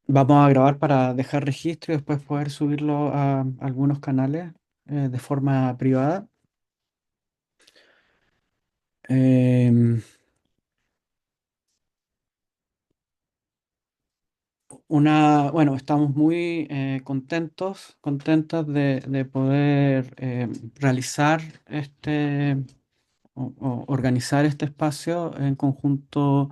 Vamos a grabar para dejar registro y después poder subirlo a algunos canales de forma privada. Em, bueno, estamos muy contentos de poder realizar o organizar este espacio en conjunto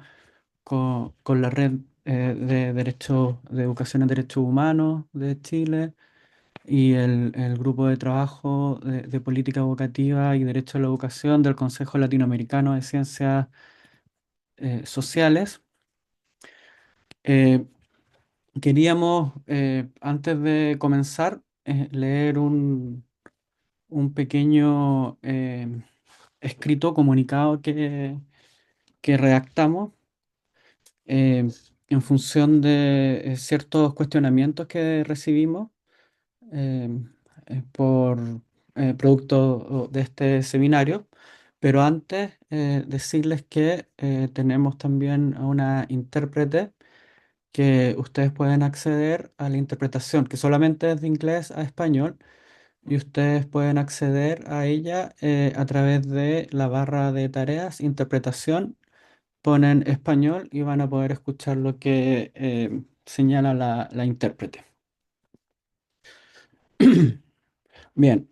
con la red de derechos de educación en derechos humanos de Chile y el grupo de trabajo de política educativa y derecho a la educación del Consejo Latinoamericano de Ciencias Sociales. Eh, Queríamos, antes de comenzar, leer un pequeño escrito comunicado que redactamos eh, en función de ciertos cuestionamientos que recibimos eh, por producto de este seminario. Pero antes, decirles que tenemos también a una intérprete que ustedes pueden acceder a la interpretación, que solamente es de inglés a español, y ustedes pueden acceder a ella a través de la barra de tareas, interpretación, ponen español y van a poder escuchar lo que señala la intérprete. Bien,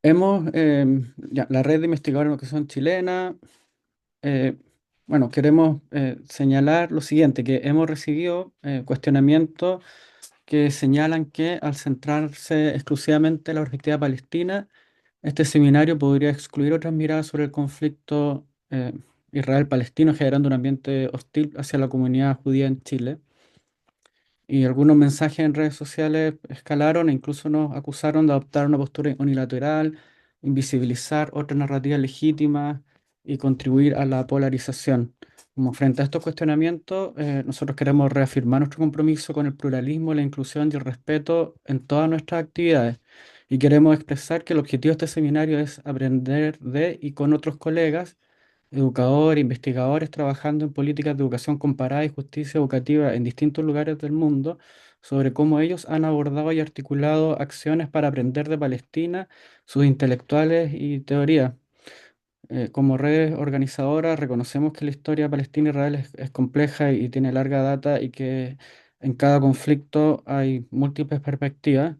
la red de investigadores en educación chilena, eh, bueno, queremos señalar lo siguiente, que hemos recibido cuestionamientos que señalan que al centrarse exclusivamente en la perspectiva palestina, este seminario podría excluir otras miradas sobre el conflicto Israel-Palestino, generando un ambiente hostil hacia la comunidad judía en Chile. Y algunos mensajes en redes sociales escalaron e incluso nos acusaron de adoptar una postura unilateral, invisibilizar otras narrativas legítimas y contribuir a la polarización. Como frente a estos cuestionamientos, nosotros queremos reafirmar nuestro compromiso con el pluralismo, la inclusión y el respeto en todas nuestras actividades. Y queremos expresar que el objetivo de este seminario es aprender de y con otros colegas educadores, investigadores trabajando en políticas de educación comparada y justicia educativa en distintos lugares del mundo, sobre cómo ellos han abordado y articulado acciones para aprender de Palestina, sus intelectuales y teorías. Como redes organizadoras, reconocemos que la historia palestina-israel es compleja y tiene larga data y que en cada conflicto hay múltiples perspectivas.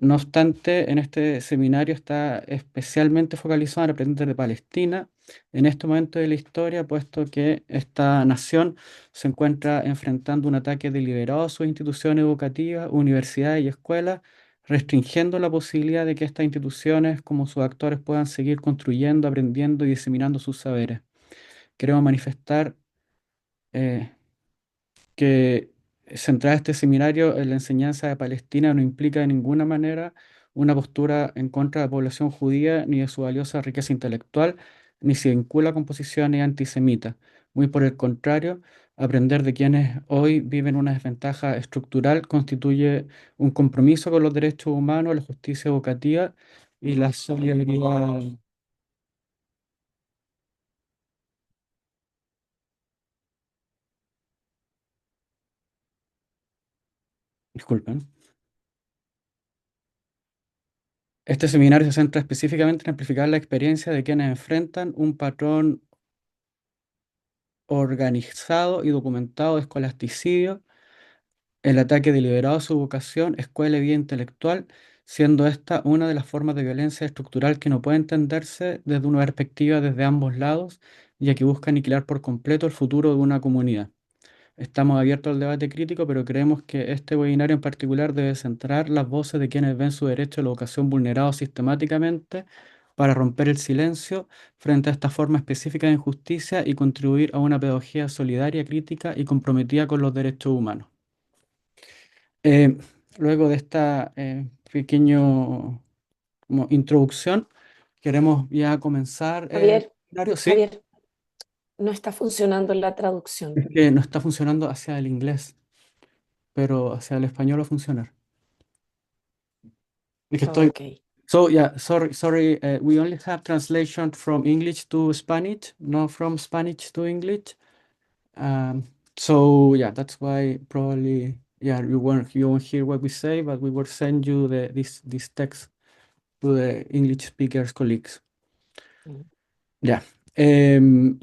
No obstante, en este seminario está especialmente focalizado en aprender de Palestina en este momento de la historia, puesto que esta nación se encuentra enfrentando un ataque deliberado a sus instituciones educativas, universidades y escuelas, restringiendo la posibilidad de que estas instituciones, como sus actores, puedan seguir construyendo, aprendiendo y diseminando sus saberes. Queremos manifestar eh, que centrar este seminario en la enseñanza de Palestina no implica de ninguna manera una postura en contra de la población judía ni de su valiosa riqueza intelectual, ni se vincula con posiciones antisemitas. Muy por el contrario, aprender de quienes hoy viven una desventaja estructural constituye un compromiso con los derechos humanos, la justicia educativa y la solidaridad. Disculpen. Este seminario se centra específicamente en amplificar la experiencia de quienes enfrentan un patrón organizado y documentado de escolasticidio, el ataque deliberado a su vocación, escuela y vida intelectual, siendo esta una de las formas de violencia estructural que no puede entenderse desde una perspectiva desde ambos lados, ya que busca aniquilar por completo el futuro de una comunidad. Estamos abiertos al debate crítico, pero creemos que este webinario en particular debe centrar las voces de quienes ven su derecho a la educación vulnerado sistemáticamente para romper el silencio frente a esta forma específica de injusticia y contribuir a una pedagogía solidaria, crítica y comprometida con los derechos humanos. Eh, Luego de esta pequeño como introducción, queremos ya comenzar el Javier, webinario. Sí, Javier, no está funcionando la traducción. es que no está funcionando hacia el inglés, pero hacia el español va a funcionar. Es que estoy. Ok. So yeah, sorry. We only have translation from English to Spanish, not from Spanish to English. So yeah, that's why probably yeah you won't hear what we say, but we will send you this text to the English speakers colleagues. Mm. Ya. Em,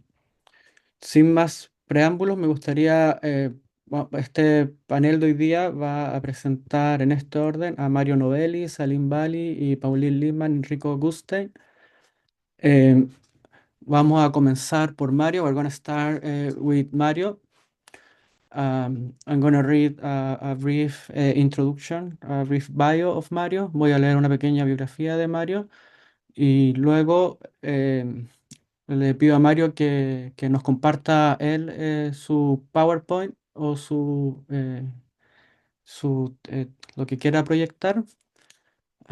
Sin más preámbulos, me gustaría este panel de hoy día va a presentar en este orden a Mario Novelli, Salim Vally y Pauline Lipman y Rico Gutstein. Em, Vamos a comenzar por Mario. We're going to start with Mario. I'm going to read a brief introduction, a brief bio of Mario. Voy a leer una pequeña biografía de Mario y luego le pido a Mario que nos comparta él su PowerPoint o lo que quiera proyectar.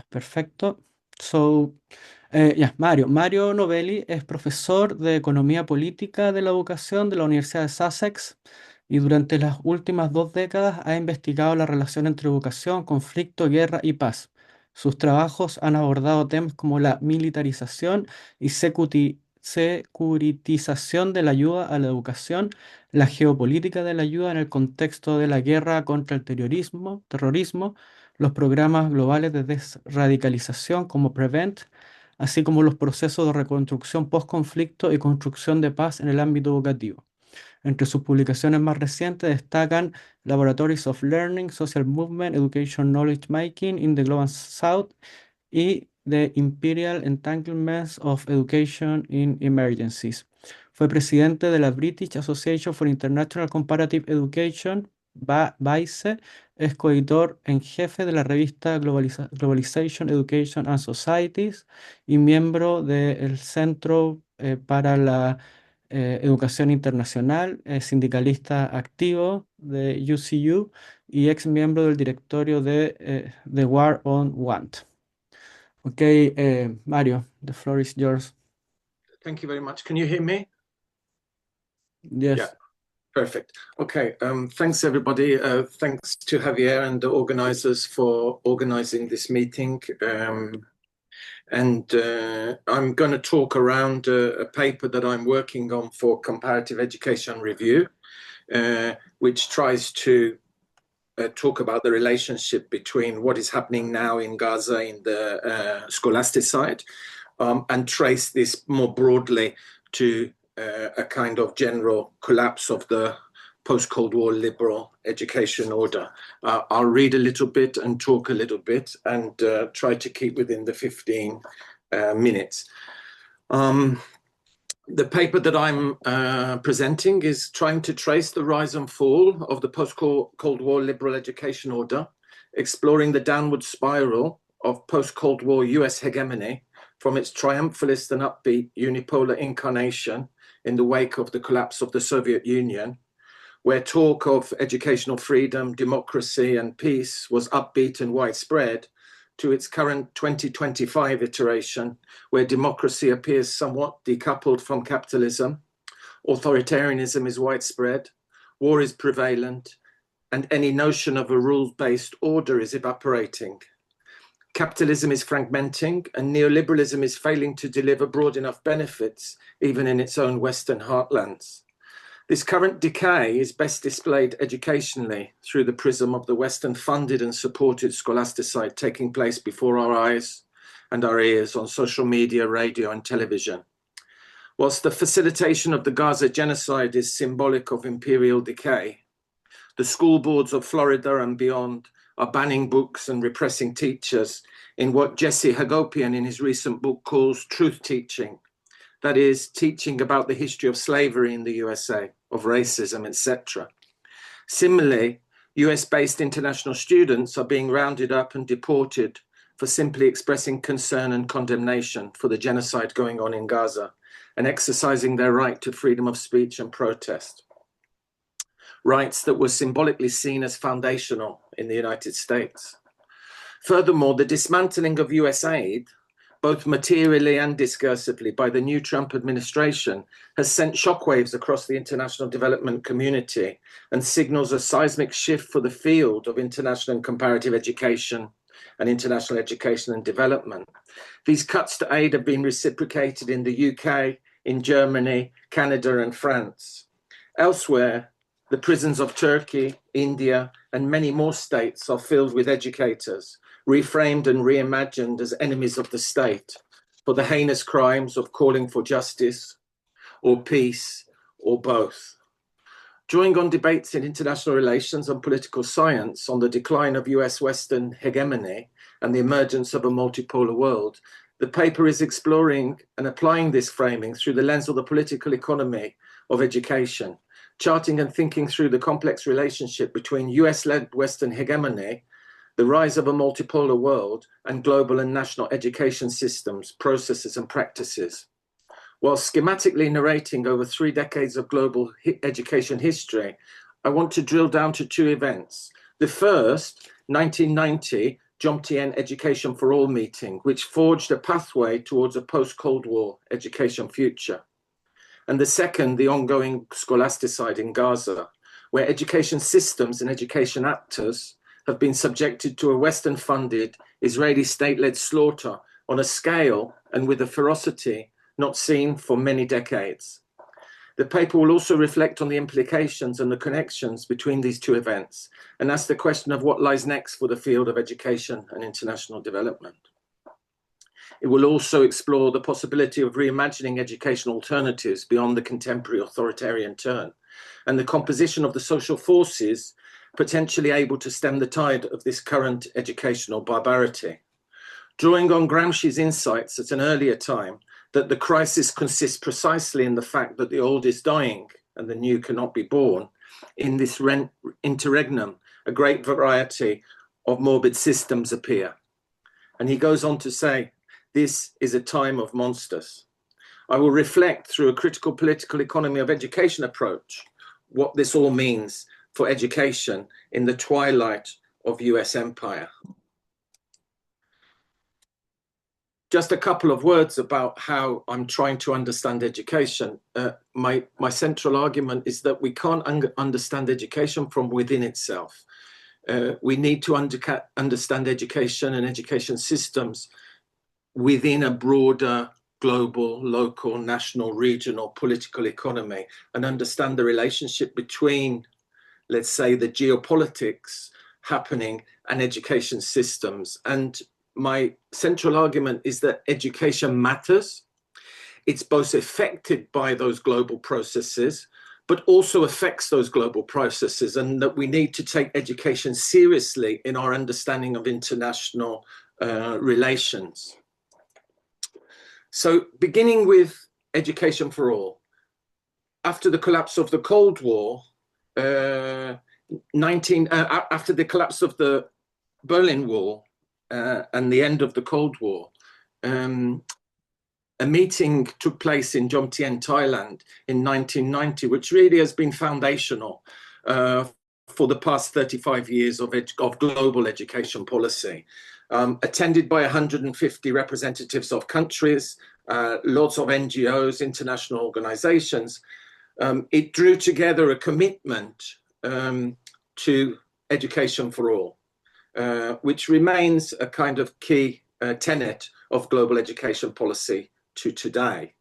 Perfecto. So, yeah, Mario. Mario Novelli es profesor de Economía Política de la Educación de la Universidad de Sussex y durante las últimas 2 décadas ha investigado la relación entre educación, conflicto, guerra y paz. Sus trabajos han abordado temas como la militarización y securitización de la ayuda a la educación, la geopolítica de la ayuda en el contexto de la guerra contra el terrorismo, los programas globales de desradicalización como PREVENT, así como los procesos de reconstrucción post-conflicto y construcción de paz en el ámbito educativo. Entre sus publicaciones más recientes destacan Laboratories of Learning, Social Movement, Education Knowledge Making in the Global South y The Imperial Entanglements of Education in Emergencies. Fue presidente de la British Association for International Comparative Education, BAICE, es coeditor en jefe de la revista Globalization, Education and Societies y miembro del Centro para la Educación Internacional, sindicalista activo de UCU y ex miembro del directorio de The War on Want. Ok, Mario, the floor is yours. Thank you very much. Can you hear me? Yes. Yeah, perfect. Okay, thanks everybody. Thanks to Javier and the organizers for organizing this meeting. I'm going to talk around a paper that I'm working on for Comparative Education Review, which tries to talk about the relationship between what is happening now in Gaza in the scholastic side, and trace this more broadly to a kind of general collapse of the post-Cold War liberal education order. I'll read a little bit and talk a little bit and try to keep within the 15 minutes. The paper that I'm presenting is trying to trace the rise and fall of the post-Cold War liberal education order, exploring the downward spiral of post-Cold War US hegemony from its triumphalist and upbeat unipolar incarnation in the wake of the collapse of the Soviet Union, where talk of educational freedom, democracy, and peace was upbeat and widespread, to its current 2025 iteration, where democracy appears somewhat decoupled from capitalism, authoritarianism is widespread, war is prevalent, and any notion of a rules-based order is evaporating. Capitalism is fragmenting, and neoliberalism is failing to deliver broad enough benefits, even in its own Western heartlands. This current decay is best displayed educationally through the prism of the Western-funded and supported scholasticide taking place before our eyes and our ears on social media, radio, and television. Whilst the facilitation of the Gaza genocide is symbolic of imperial decay, the school boards of Florida and beyond are banning books and repressing teachers in what Jesse Hagopian in his recent book calls truth teaching. That is, teaching about the history of slavery in the USA, of racism, etc. Similarly, US-based international students are being rounded up and deported for simply expressing concern and condemnation for the genocide going on in Gaza and exercising their right to freedom of speech and protest. Rights that were symbolically seen as foundational in the United States. Furthermore, the dismantling of US aid, both materially and discursively, by the new Trump administration has sent shockwaves across the international development community and signals a seismic shift for the field of international and comparative education and international education and development. These cuts to aid have been reciprocated in the UK, in Germany, Canada, and France. Elsewhere, the prisons of Turkey, India, and many more states are filled with educators, reframed and reimagined as enemies of the state for the heinous crimes of calling for justice or peace or both. Drawing on debates in international relations and political science on the decline of US Western hegemony and the emergence of a multipolar world, the paper is exploring and applying this framing through the lens of the political economy of education, charting and thinking through the complex relationship between US-led Western hegemony, the rise of a multipolar world, and global and national education systems, processes, and practices. While schematically narrating over 3 decades of global education history, I want to drill down to 2 events. The first, 1990, Jomtien Education for All meeting, which forged a pathway towards a post-Cold War education future. And the second, the ongoing scholasticide in Gaza, where education systems and education actors have been subjected to a Western-funded Israeli state-led slaughter on a scale and with a ferocity not seen for many decades. The paper will also reflect on the implications and the connections between these 2 events and ask the question of what lies next for the field of education and international development. It will also explore the possibility of reimagining education alternatives beyond the contemporary authoritarian turn and the composition of the social forces potentially able to stem the tide of this current educational barbarity. Drawing on Gramsci's insights at an earlier time, that the crisis consists precisely in the fact that the old is dying and the new cannot be born, in this interregnum, a great variety of morbid systems appear. And he goes on to say, this is a time of monsters. I will reflect through a critical political economy of education approach what this all means for education in the twilight of US empire. Just a couple of words about how I'm trying to understand education. My central argument is that we can't understand education from within itself. We need to understand education and education systems within a broader global, local, national, regional political economy and understand the relationship between, let's say, the geopolitics happening and education systems. And my central argument is that education matters. It's both affected by those global processes, but also affects those global processes, and that we need to take education seriously in our understanding of international relations. So beginning with education for all. After the collapse of the Cold War, after the collapse of the Berlin Wall, and the end of the Cold War, a meeting took place in Jomtien, Thailand in 1990, which really has been foundational for the past 35 years of global education policy. Attended by 150 representatives of countries, lots of NGOs, international organizations. It drew together a commitment to education for all. Which remains a kind of key tenet of global education policy to today.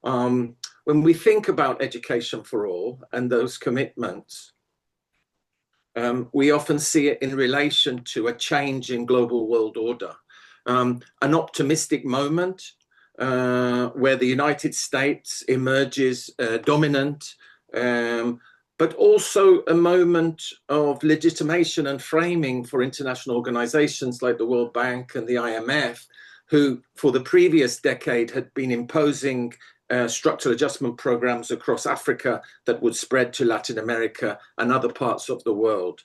When we think about education for all and those commitments, we often see it in relation to a change in global world order, an optimistic moment where the United States emerges dominant, but also a moment of legitimation and framing for international organizations like the World Bank and the IMF, who for the previous decade had been imposing structural adjustment programs across Africa that would spread to Latin America and other parts of the world.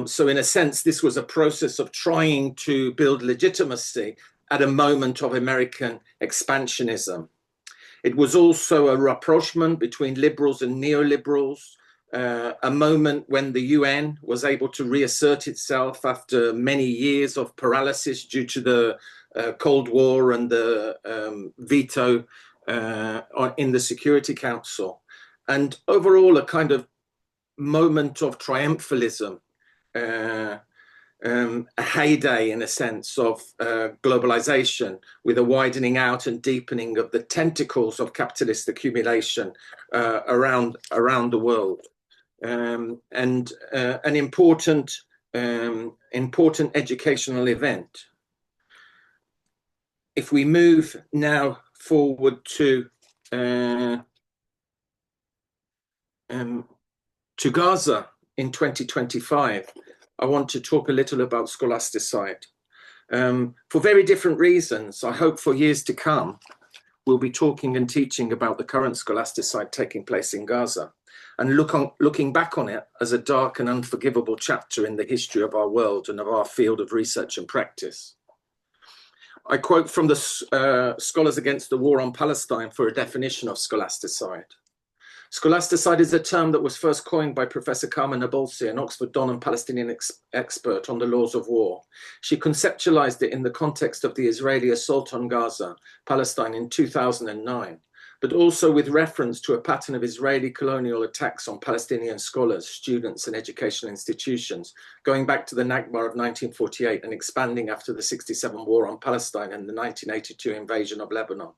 So in a sense, this was a process of trying to build legitimacy at a moment of American expansionism. It was also a rapprochement between liberals and neoliberals, a moment when the UN was able to reassert itself after many years of paralysis due to the Cold War and the veto in the Security Council. And overall, a kind of moment of triumphalism a heyday, in a sense, of globalization, with a widening out and deepening of the tentacles of capitalist accumulation around the world, and an important educational event. If we move now forward to Gaza in 2025, I want to talk a little about scholasticide. For very different reasons, I hope for years to come, we'll be talking and teaching about the current scholasticide taking place in Gaza, and looking back on it as a dark and unforgivable chapter in the history of our world and of our field of research and practice. I quote from the Scholars Against the War on Palestine for a definition of scholasticide. Scholasticide is a term that was first coined by Professor Carmen Nabolsi, an Oxford Don and Palestinian expert on the laws of war. She conceptualized it in the context of the Israeli assault on Gaza, Palestine in 2009, but also with reference to a pattern of Israeli colonial attacks on Palestinian scholars, students, and educational institutions, going back to the Nakba of 1948 and expanding after the '67 war on Palestine and the 1982 invasion of Lebanon.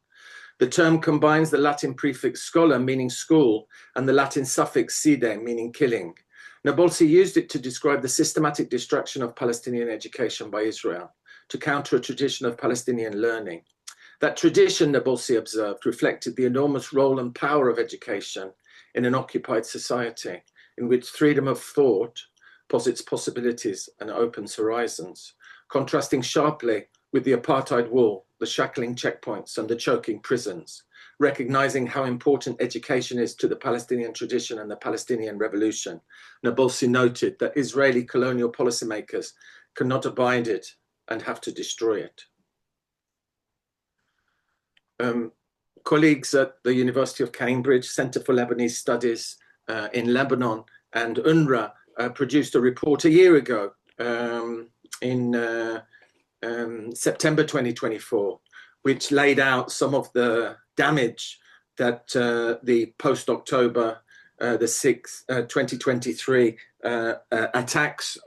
The term combines the Latin prefix schola, meaning school, and the Latin suffix side, meaning killing. Nabolsi used it to describe the systematic destruction of Palestinian education by Israel, to counter a tradition of Palestinian learning. That tradition, Nabolsi observed, reflected the enormous role and power of education in an occupied society, in which freedom of thought posits possibilities and opens horizons, contrasting sharply with the apartheid wall, the shackling checkpoints, and the choking prisons, recognizing how important education is to the Palestinian tradition and the Palestinian revolution. Nabolsi noted that Israeli colonial policymakers cannot abide it and have to destroy it. Colleagues at the University of Cambridge, Center for Lebanese Studies in Lebanon, and UNRWA produced a report a year ago in September 2024, which laid out some of the damage that the post-October the 6th, 2023 attacks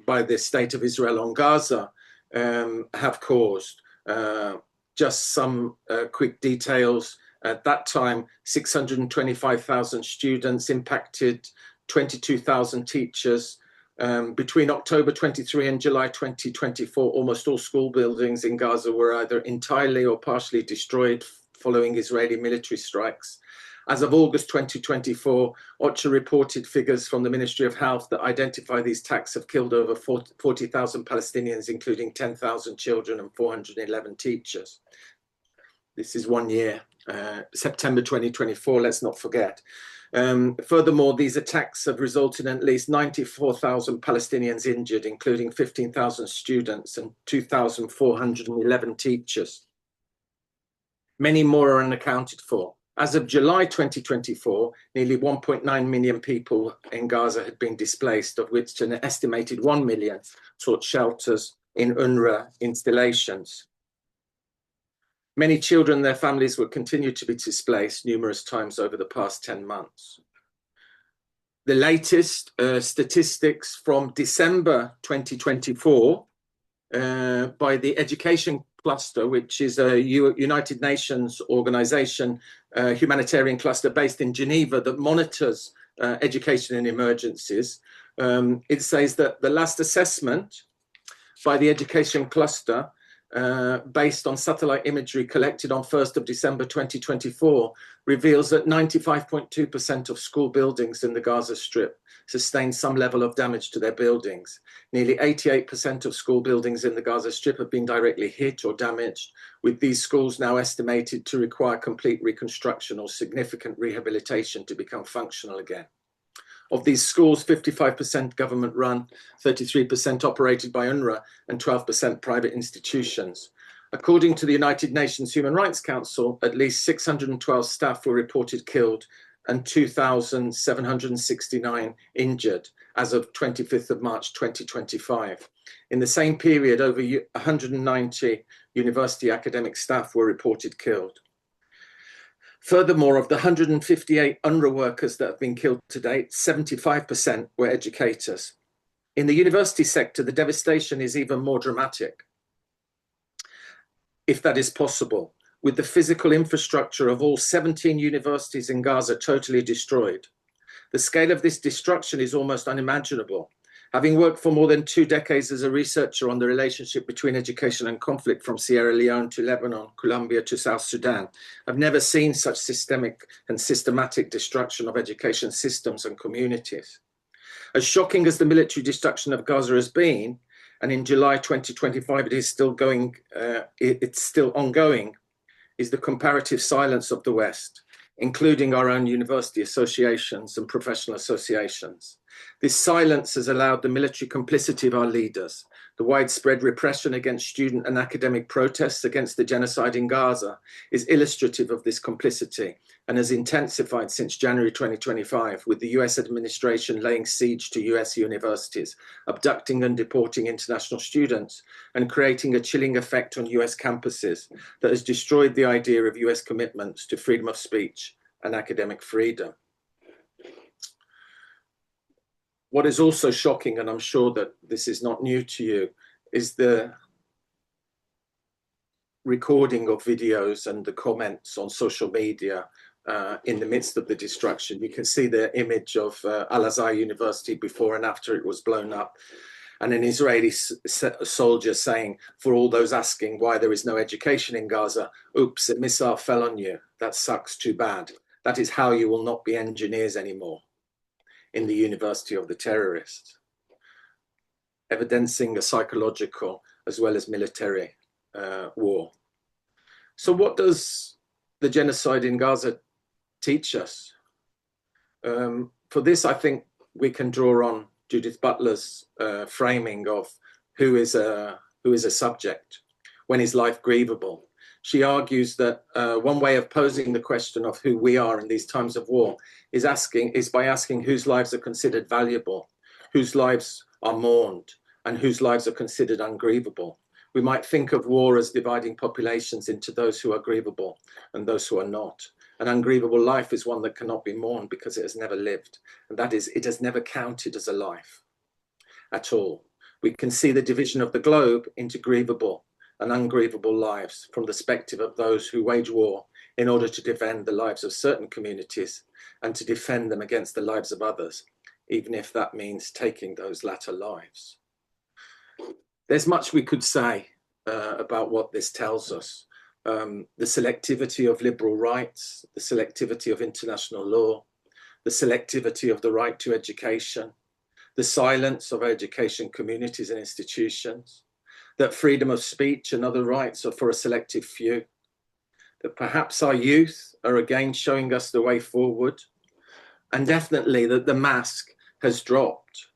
by the State of Israel on Gaza have caused. Just some quick details. At that time, 625,000 students impacted, 22,000 teachers. Between October 23 and July 2024, almost all school buildings in Gaza were either entirely or partially destroyed following Israeli military strikes. As of August 2024, OCHA reported figures from the Ministry of Health that identify these attacks have killed over 40,000 Palestinians, including 10,000 children and 411 teachers. This is 1 year, September 2024, let's not forget. Furthermore, these attacks have resulted in at least 94,000 Palestinians injured, including 15,000 students and 2,411 teachers. Many more are unaccounted for. As of July 2024, nearly 1.9 million people in Gaza had been displaced, of which an estimated 1 million sought shelters in UNRWA installations. Many children and their families will continue to be displaced numerous times over the past 10 months. The latest statistics from December 2024 by the Education Cluster, which is a United Nations organization, humanitarian cluster based in Geneva that monitors education in emergencies. It says that the last assessment by the Education Cluster, based on satellite imagery collected on 1st of December 2024, reveals that 95.2% of school buildings in the Gaza Strip sustained some level of damage to their buildings. Nearly 88% of school buildings in the Gaza Strip have been directly hit or damaged, with these schools now estimated to require complete reconstruction or significant rehabilitation to become functional again. Of these schools, 55% government-run, 33% operated by UNRWA, and 12% private institutions. According to the United Nations Human Rights Council, at least 612 staff were reported killed and 2,769 injured as of 25th of March 2025. In the same period, over 190 university academic staff were reported killed. Furthermore, of the 158 UNRWA workers that have been killed to date, 75% were educators. In the university sector, the devastation is even more dramatic, if that is possible, with the physical infrastructure of all 17 universities in Gaza totally destroyed. The scale of this destruction is almost unimaginable. Having worked for more than 2 decades as a researcher on the relationship between education and conflict from Sierra Leone to Lebanon, Colombia to South Sudan, I've never seen such systemic and systematic destruction of education systems and communities. As shocking as the military destruction of Gaza has been, and in July 2025 it is still going, it's still ongoing, is the comparative silence of the West, including our own university associations and professional associations. This silence has allowed the military complicity of our leaders, the widespread repression against student and academic protests against the genocide in Gaza is illustrative of this complicity and has intensified since January 2025, with the US administration laying siege to US universities, abducting and deporting international students, and creating a chilling effect on US campuses that has destroyed the idea of US commitments to freedom of speech and academic freedom. What is also shocking, and I'm sure that this is not new to you, is the recording of videos and the comments on social media in the midst of the destruction. You can see the image of Al-Azhar University before and after it was blown up, and an Israeli soldier saying, for all those asking why there is no education in Gaza, oops, a missile fell on you. That sucks, too bad. That is how you will not be engineers anymore in the university of the terrorists, evidencing a psychological as well as military war. So what does the genocide in Gaza teach us? For this, I think we can draw on Judith Butler's framing of who is a subject, when is life grievable. She argues that one way of posing the question of who we are in these times of war is by asking whose lives are considered valuable, whose lives are mourned, and whose lives are considered ungrievable. We might think of war as dividing populations into those who are grievable and those who are not. An ungrievable life is one that cannot be mourned because it has never lived, and that is, it has never counted as a life at all. We can see the division of the globe into grievable and ungrievable lives from the perspective of those who wage war in order to defend the lives of certain communities and to defend them against the lives of others, even if that means taking those latter lives. There's much we could say about what this tells us. The selectivity of liberal rights, the selectivity of international law, the selectivity of the right to education, the silence of education communities and institutions, that freedom of speech and other rights are for a selective few, that perhaps our youth are again showing us the way forward, and definitely that the mask has dropped.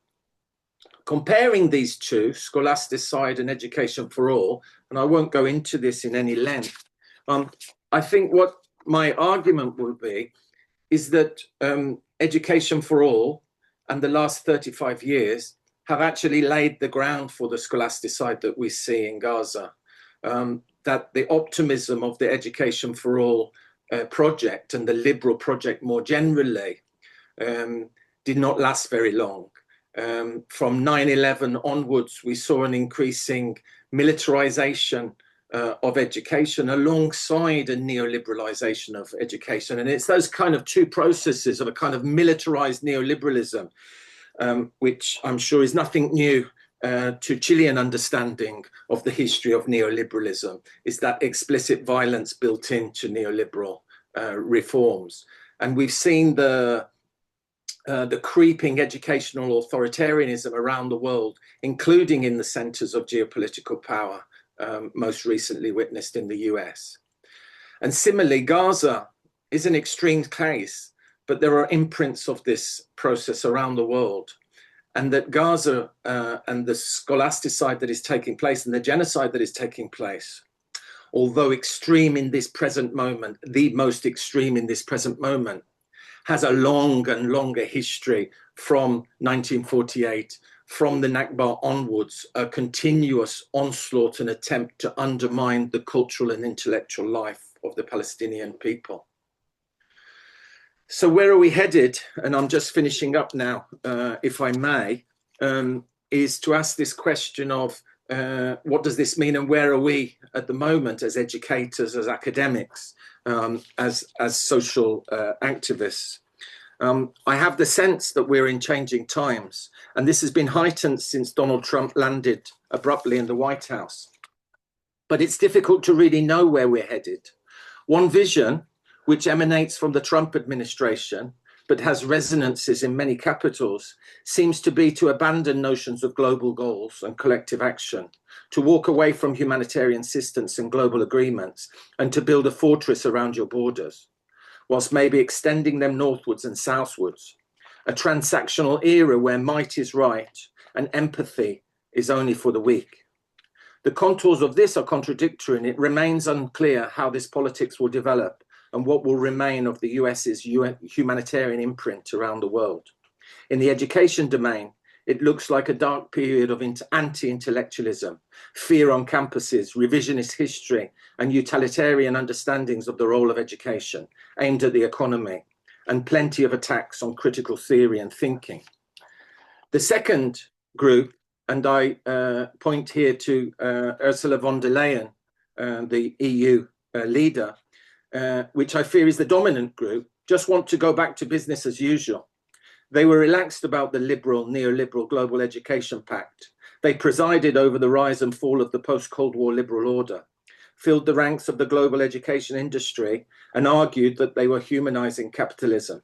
Comparing these two, scholasticide and education for all, and I won't go into this in any length, I think what my argument will be is that education for all and the last 35 years have actually laid the ground for the scholasticide that we see in Gaza. That the optimism of the Education for All project and the liberal project more generally did not last very long. From 9/11 onwards, we saw an increasing militarization of education alongside a neoliberalization of education. And it's those kind of two processes of a kind of militarized neoliberalism, which I'm sure is nothing new to Chilean understanding of the history of neoliberalism, is that explicit violence built into neoliberal reforms. And we've seen the creeping educational authoritarianism around the world, including in the centers of geopolitical power, most recently witnessed in the US. And similarly, Gaza is an extreme case, but there are imprints of this process around the world. And that Gaza and the scholasticide that is taking place and the genocide that is taking place, although extreme in this present moment, the most extreme in this present moment, has a long and longer history from 1948, from the Nakba onwards, a continuous onslaught and attempt to undermine the cultural and intellectual life of the Palestinian people. So where are we headed? And I'm just finishing up now, if I may. is to ask this question of what does this mean and where are we at the moment as educators, as academics, as social activists. I have the sense that we're in changing times, and this has been heightened since Donald Trump landed abruptly in the White House. But it's difficult to really know where we're headed. One vision, which emanates from the Trump administration, but has resonances in many capitals, seems to be to abandon notions of global goals and collective action, to walk away from humanitarian assistance and global agreements, and to build a fortress around your borders, whilst maybe extending them northwards and southwards. A transactional era where might is right and empathy is only for the weak. The contours of this are contradictory, and it remains unclear how this politics will develop and what will remain of the US's humanitarian imprint around the world. In the education domain, it looks like a dark period of anti-intellectualism, fear on campuses, revisionist history, and utilitarian understandings of the role of education aimed at the economy, and plenty of attacks on critical theory and thinking. The second group, and I point here to Ursula von der Leyen, the EU leader, which I fear is the dominant group, just want to go back to business as usual. They were relaxed about the liberal, neoliberal Global Education Pact. They presided over the rise and fall of the post-Cold War liberal order, filled the ranks of the global education industry, and argued that they were humanizing capitalism.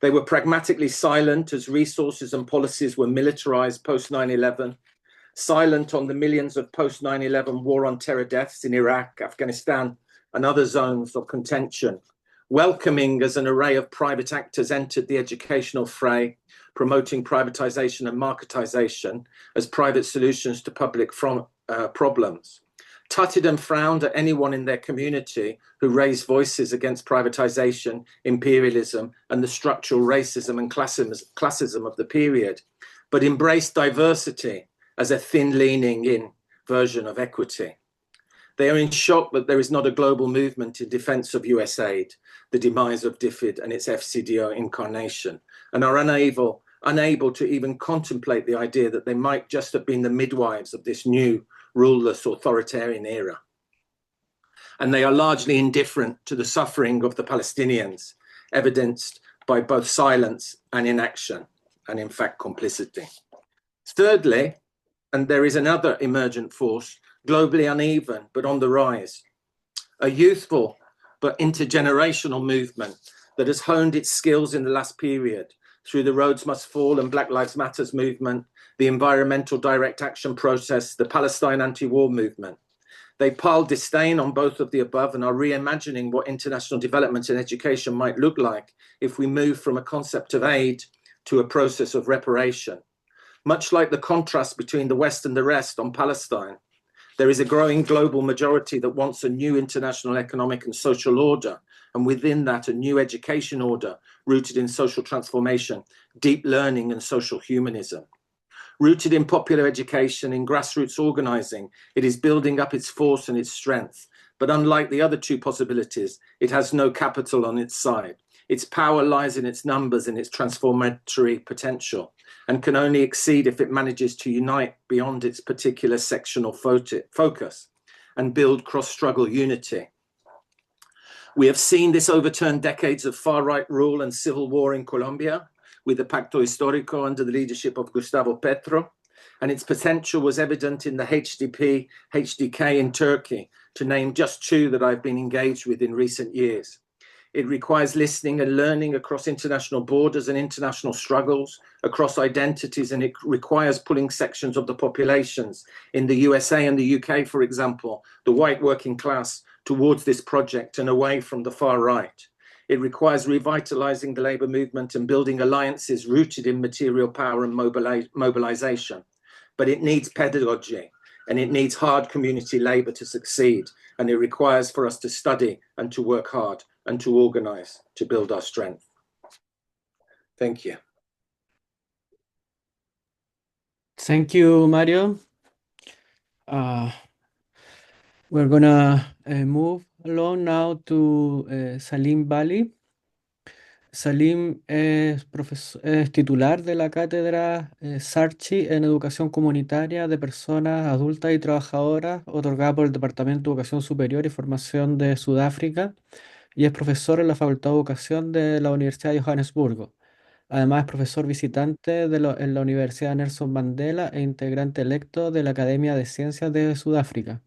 They were pragmatically silent as resources and policies were militarized post 9/11, silent on the millions of post 9/11 war on terror deaths in Iraq, Afghanistan, and other zones of contention, welcoming as an array of private actors entered the educational fray, promoting privatization and marketization as private solutions to public problems. Tutted and frowned at anyone in their community who raised voices against privatization, imperialism, and the structural racism and classism of the period, but embraced diversity as a thin leaning in version of equity. They are in shock that there is not a global movement in defense of US aid, the demise of DFID and its FCDO incarnation, and are unable to even contemplate the idea that they might just have been the midwives of this new ruleless authoritarian era. And they are largely indifferent to the suffering of the Palestinians, evidenced by both silence and inaction, and in fact complicity. Thirdly, and there is another emergent force, globally uneven but on the rise, a youthful but intergenerational movement that has honed its skills in the last period through the Rhodes Must Fall and Black Lives Matters movement, the environmental direct action process, the Palestine anti-war movement. They pile disdain on both of the above and are reimagining what international development and education might look like if we move from a concept of aid to a process of reparation. Much like the contrast between the West and the rest on Palestine, there is a growing global majority that wants a new international economic and social order, and within that, a new education order rooted in social transformation, deep learning, and social humanism. Rooted in popular education, in grassroots organizing, it is building up its force and its strength. But unlike the other two possibilities, it has no capital on its side. Its power lies in its numbers and its transformatory potential, and can only exceed if it manages to unite beyond its particular sectional focus and build cross-struggle unity. We have seen this overturn decades of far-right rule and civil war in Colombia with the Pacto Histórico under the leadership of Gustavo Petro, and its potential was evident in the HDP, HDK in Turkey, to name just two that I've been engaged with in recent years. It requires listening and learning across international borders and international struggles, across identities, and it requires pulling sections of the populations in the USA and the UK, for example, the white working class, towards this project and away from the far right. It requires revitalizing the labor movement and building alliances rooted in material power and mobilization. But it needs pedagogy, and it needs hard community labor to succeed. And it requires for us to study and to work hard and to organize to build our strength. Thank you. Thank you, Mario. We're gonna move along now to Salim Vally. Salim es titular de la cátedra Sarchi en Educación Comunitaria de Personas Adultas y Trabajadoras, otorgada por el Departamento de Educación Superior y Formación de Sudáfrica, y es profesor en la Facultad de Educación de la Universidad de Johannesburgo. Además, es profesor visitante en la Universidad Nelson Mandela e integrante electo de la Academia de Ciencias de Sudáfrica.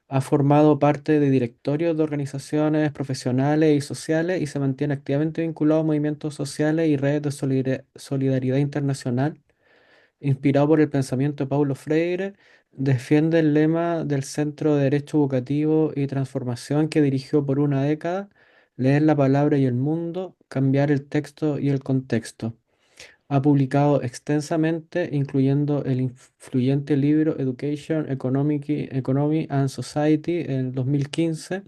Ha formado parte de directorios de organizaciones profesionales y sociales y se mantiene activamente vinculado a movimientos sociales y redes de solidaridad internacional. Inspirado por el pensamiento de Paulo Freire, defiende el lema del Centro de Derecho Educativo y Transformación que dirigió por una década: leer la palabra y el mundo, cambiar el texto y el contexto. Ha publicado extensamente, incluyendo el influyente libro Education, Economy and Society en 2015.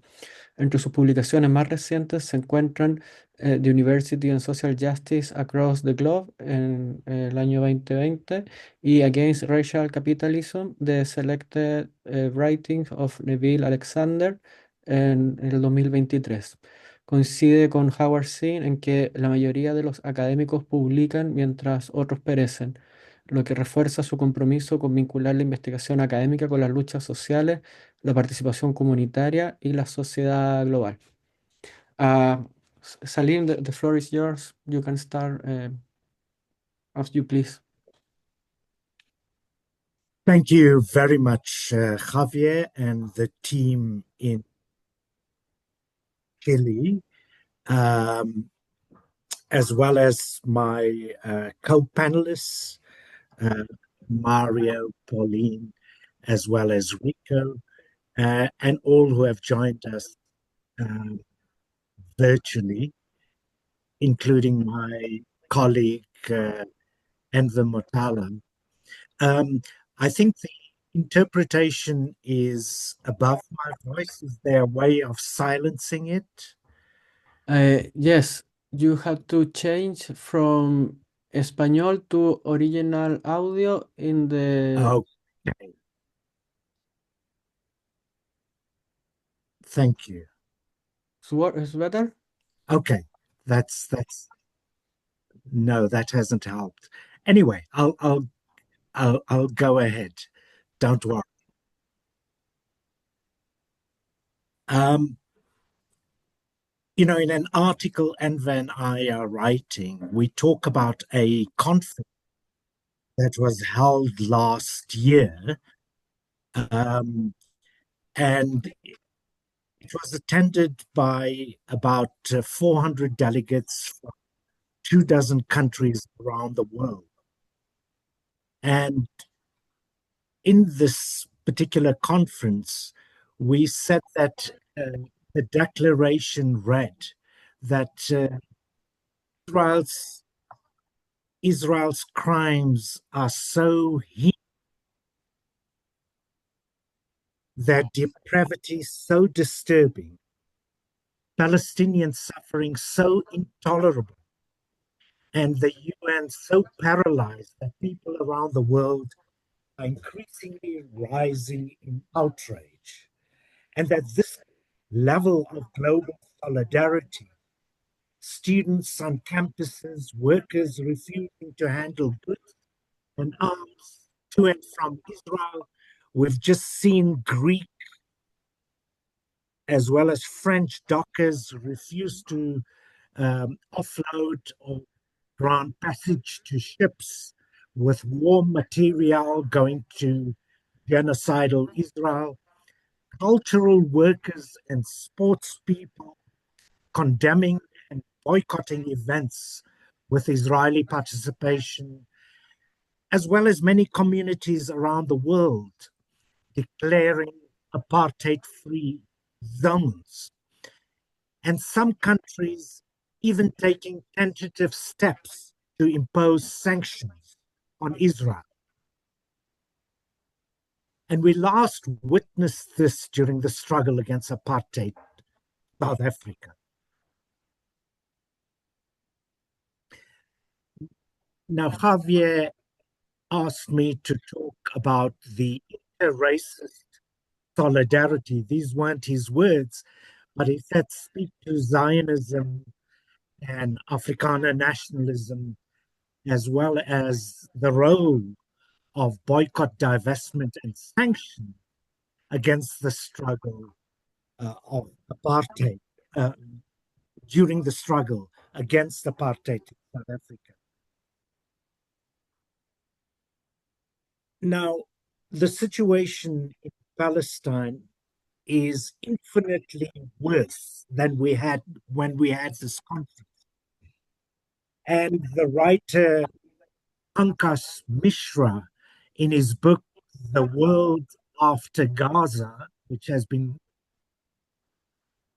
Entre sus publicaciones más recientes se encuentran The University and Social Justice Across the Globe en el año 2020 y Against Racial Capitalism, The Selected Writings of Neville Alexander en el 2023. Coincide con Howard Zinn en que la mayoría de los académicos publican mientras otros perecen, lo que refuerza su compromiso con vincular la investigación académica con las luchas sociales, la participación comunitaria y la sociedad global. Uh, Salim, the floor is yours. You can start as you please. Thank you very much, Javier and the team in Chile, as well as my co-panelists, Mario, Pauline, as well as Rico, and all who have joined us virtually, including my colleague, Enver Motala. I think the interpretation is above my voice. Is there a way of silencing it? Yes, you have to change from Español to original audio in the. Okay. Thank you. Is better? Okay. That's no, that hasn't helped. Anyway, I'll go ahead. Don't worry. You know, in an article Enver and I are writing, we talk about a conference that was held last year, and it was attended by about 400 delegates from 24 countries around the world. And in this particular conference, we said that the declaration read that Israel's crimes are so heinous, their depravity so disturbing, Palestinian suffering so intolerable, and the UN so paralyzed that people around the world are increasingly rising in outrage, and that this level of global solidarity, students on campuses, workers refusing to handle goods and arms to and from Israel. We've just seen Greek as well as French dockers refuse to offload or grant passage to ships with war material going to genocidal Israel. Cultural workers and sports people condemning and boycotting events with Israeli participation, as well as many communities around the world declaring apartheid-free zones, and some countries even taking tentative steps to impose sanctions on Israel. And we last witnessed this during the struggle against apartheid, South Africa. Now, Javier asked me to talk about the inter-racist solidarity. These weren't his words, but he said speak to Zionism and Afrikaner nationalism, as well as the role of boycott, divestment, and sanction against the struggle of apartheid, during the struggle against apartheid in South Africa. Now, the situation in Palestine is infinitely worse than we had when we had this conflict. And the writer Pankaj Mishra, in his book, The World After Gaza, which has been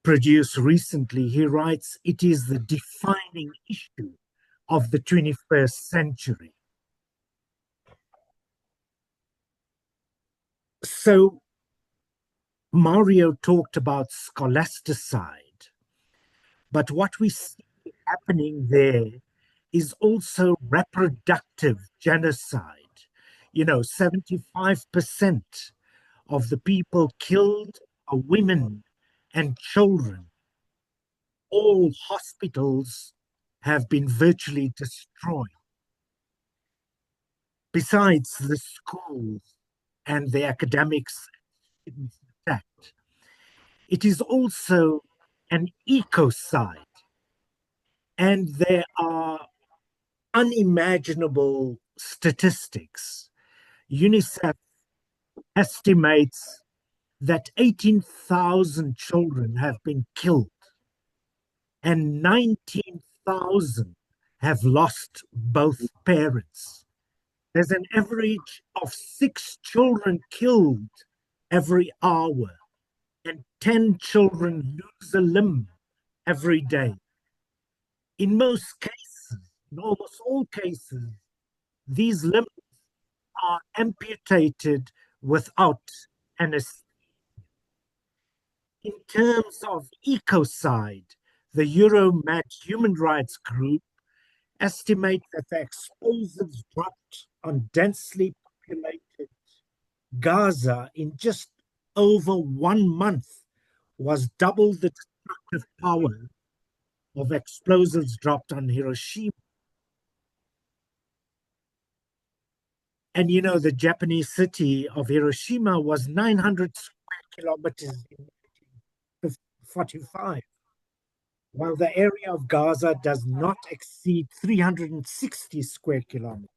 produced recently, he writes, it is the defining issue of the 21st century. So Mario talked about scholasticide, but what we see happening there is also reproductive genocide. 75% of the people killed are women and children. All hospitals have been virtually destroyed. Besides the schools and the academics attacked, it is also an ecocide. And there are unimaginable statistics. UNICEF estimates that 18,000 children have been killed and 19,000 have lost both parents. There's an average of 6 children killed every hour, and 10 children lose a limb every day. In most cases, in almost all cases, these limbs are amputated without anesthesia. In terms of ecocide, the Euromed Human Rights Group estimate that the explosives dropped on densely populated Gaza in just over 1 month was double the destructive power of explosives dropped on Hiroshima. And the Japanese city of Hiroshima was 900 square kilometers in 1945, while the area of Gaza does not exceed 360 square kilometers.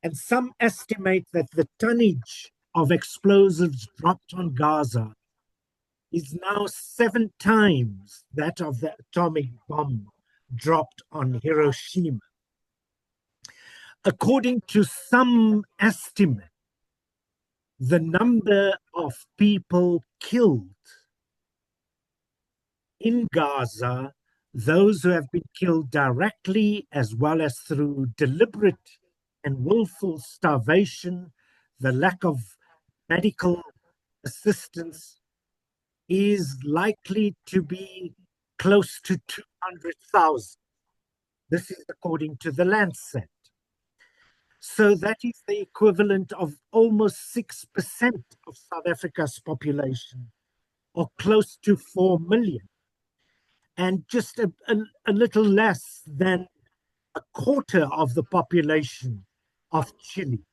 And some estimate that the tonnage of explosives dropped on Gaza is now 7 times that of the atomic bomb dropped on Hiroshima. According to some estimate, the number of people killed in Gaza, those who have been killed directly as well as through deliberate and willful starvation, the lack of medical assistance, is likely to be close to 200,000. This is according to the Lancet. So that is the equivalent of almost 6% of South Africa's population, or close to 4 million, and just a little less than a quarter of the population of Chile.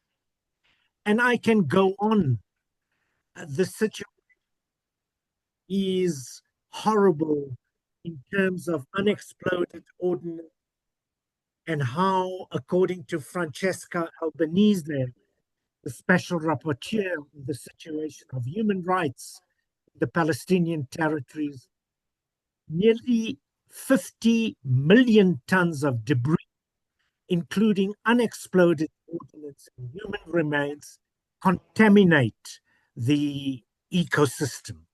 And I can go on. The situation is horrible in terms of unexploded ordnance, and how, according to Francesca Albanese, the special rapporteur on the situation of human rights in the Palestinian territories, nearly 50 million tons of debris, including unexploded ordnance and human remains, contaminate the ecosystem.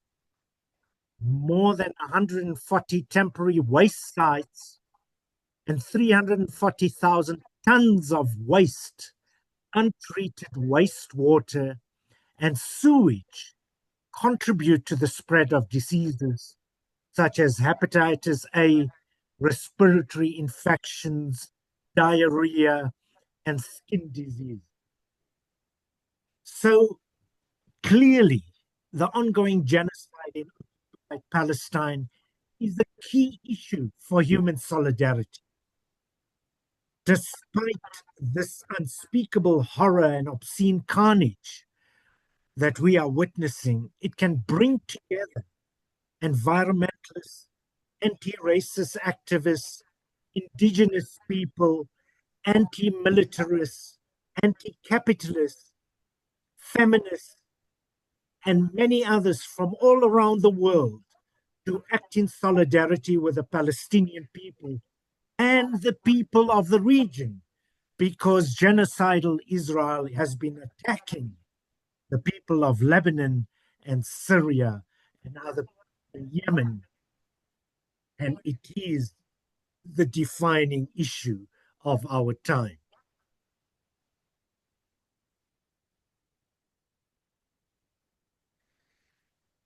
More than 140 temporary waste sites and 340,000 tons of waste, untreated wastewater, and sewage contribute to the spread of diseases such as hepatitis A, respiratory infections, diarrhea, and skin disease. So clearly, the ongoing genocide in Palestine is the key issue for human solidarity. Despite this unspeakable horror and obscene carnage that we are witnessing, it can bring together environmentalists, anti-racist activists, indigenous people, anti-militarists, anti-capitalists, feminists, and many others from all around the world to act in solidarity with the Palestinian people and the people of the region, because genocidal Israel has been attacking the people of Lebanon and Syria and other Yemen, and it is the defining issue of our time.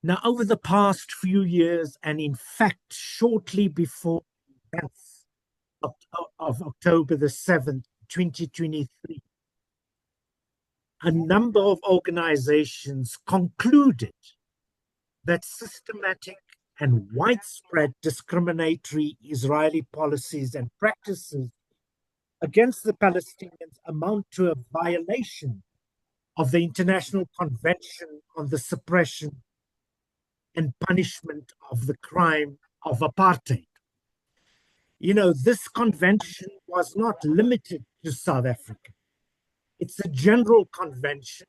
Now, over the past few years, and in fact, shortly before the events of October the 7th, 2023, a number of organizations concluded that systematic and widespread discriminatory Israeli policies and practices against the Palestinians amount to a violation of the International Convention on the Suppression and Punishment of the Crime of Apartheid. You know, this convention was not limited to South Africa. It's a general convention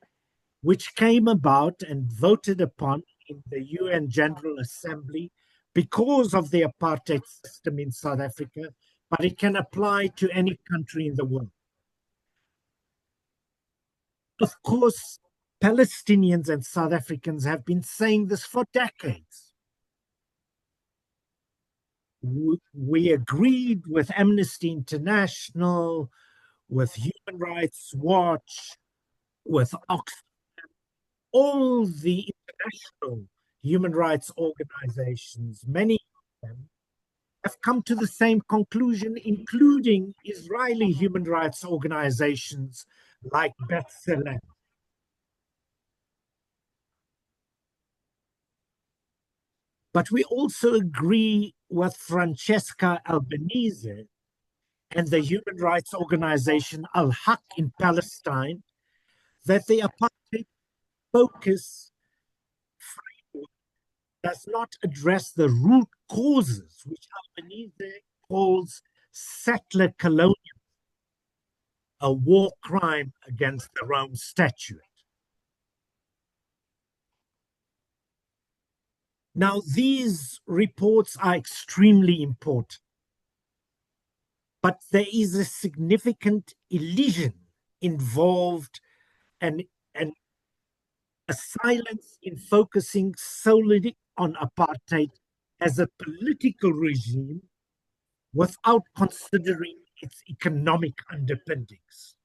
which came about and voted upon in the UN General Assembly because of the apartheid system in South Africa, but it can apply to any country in the world. Of course, Palestinians and South Africans have been saying this for decades. We agreed with Amnesty International, with Human Rights Watch, with Oxfam, all the international human rights organizations, many of them have come to the same conclusion, including Israeli human rights organizations like B'Tselem. But we also agree with Francesca Albanese and the human rights organization Al-Haq in Palestine that the apartheid focus framework does not address the root causes, which Albanese calls settler colonialism, a war crime against the Rome Statute. Now, these reports are extremely important, but there is a significant elision involved and a silence in focusing solely on apartheid as a political regime without considering its economic underpinnings.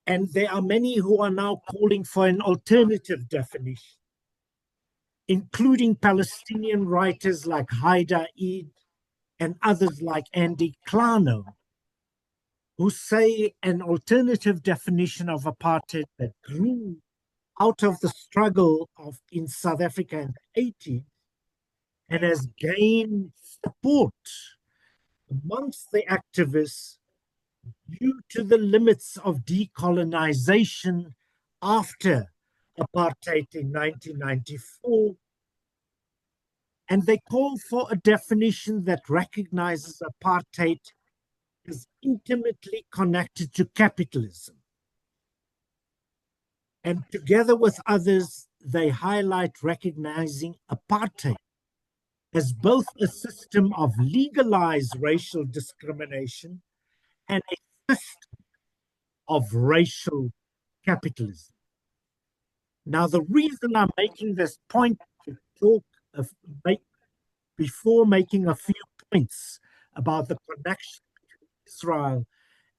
And there are many who are now calling for an alternative definition, including Palestinian writers like Haida Eid and others like Andy Klano, who say an alternative definition of apartheid that grew out of the struggle in South Africa in the 80s and has gained support amongst the activists due to the limits of decolonization after apartheid in 1994. And they call for a definition that recognizes apartheid as intimately connected to capitalism. And together with others, they highlight recognizing apartheid as both a system of legalized racial discrimination and a system of racial capitalism. Now, the reason I'm making this point to talk before making a few points about the connection between Israel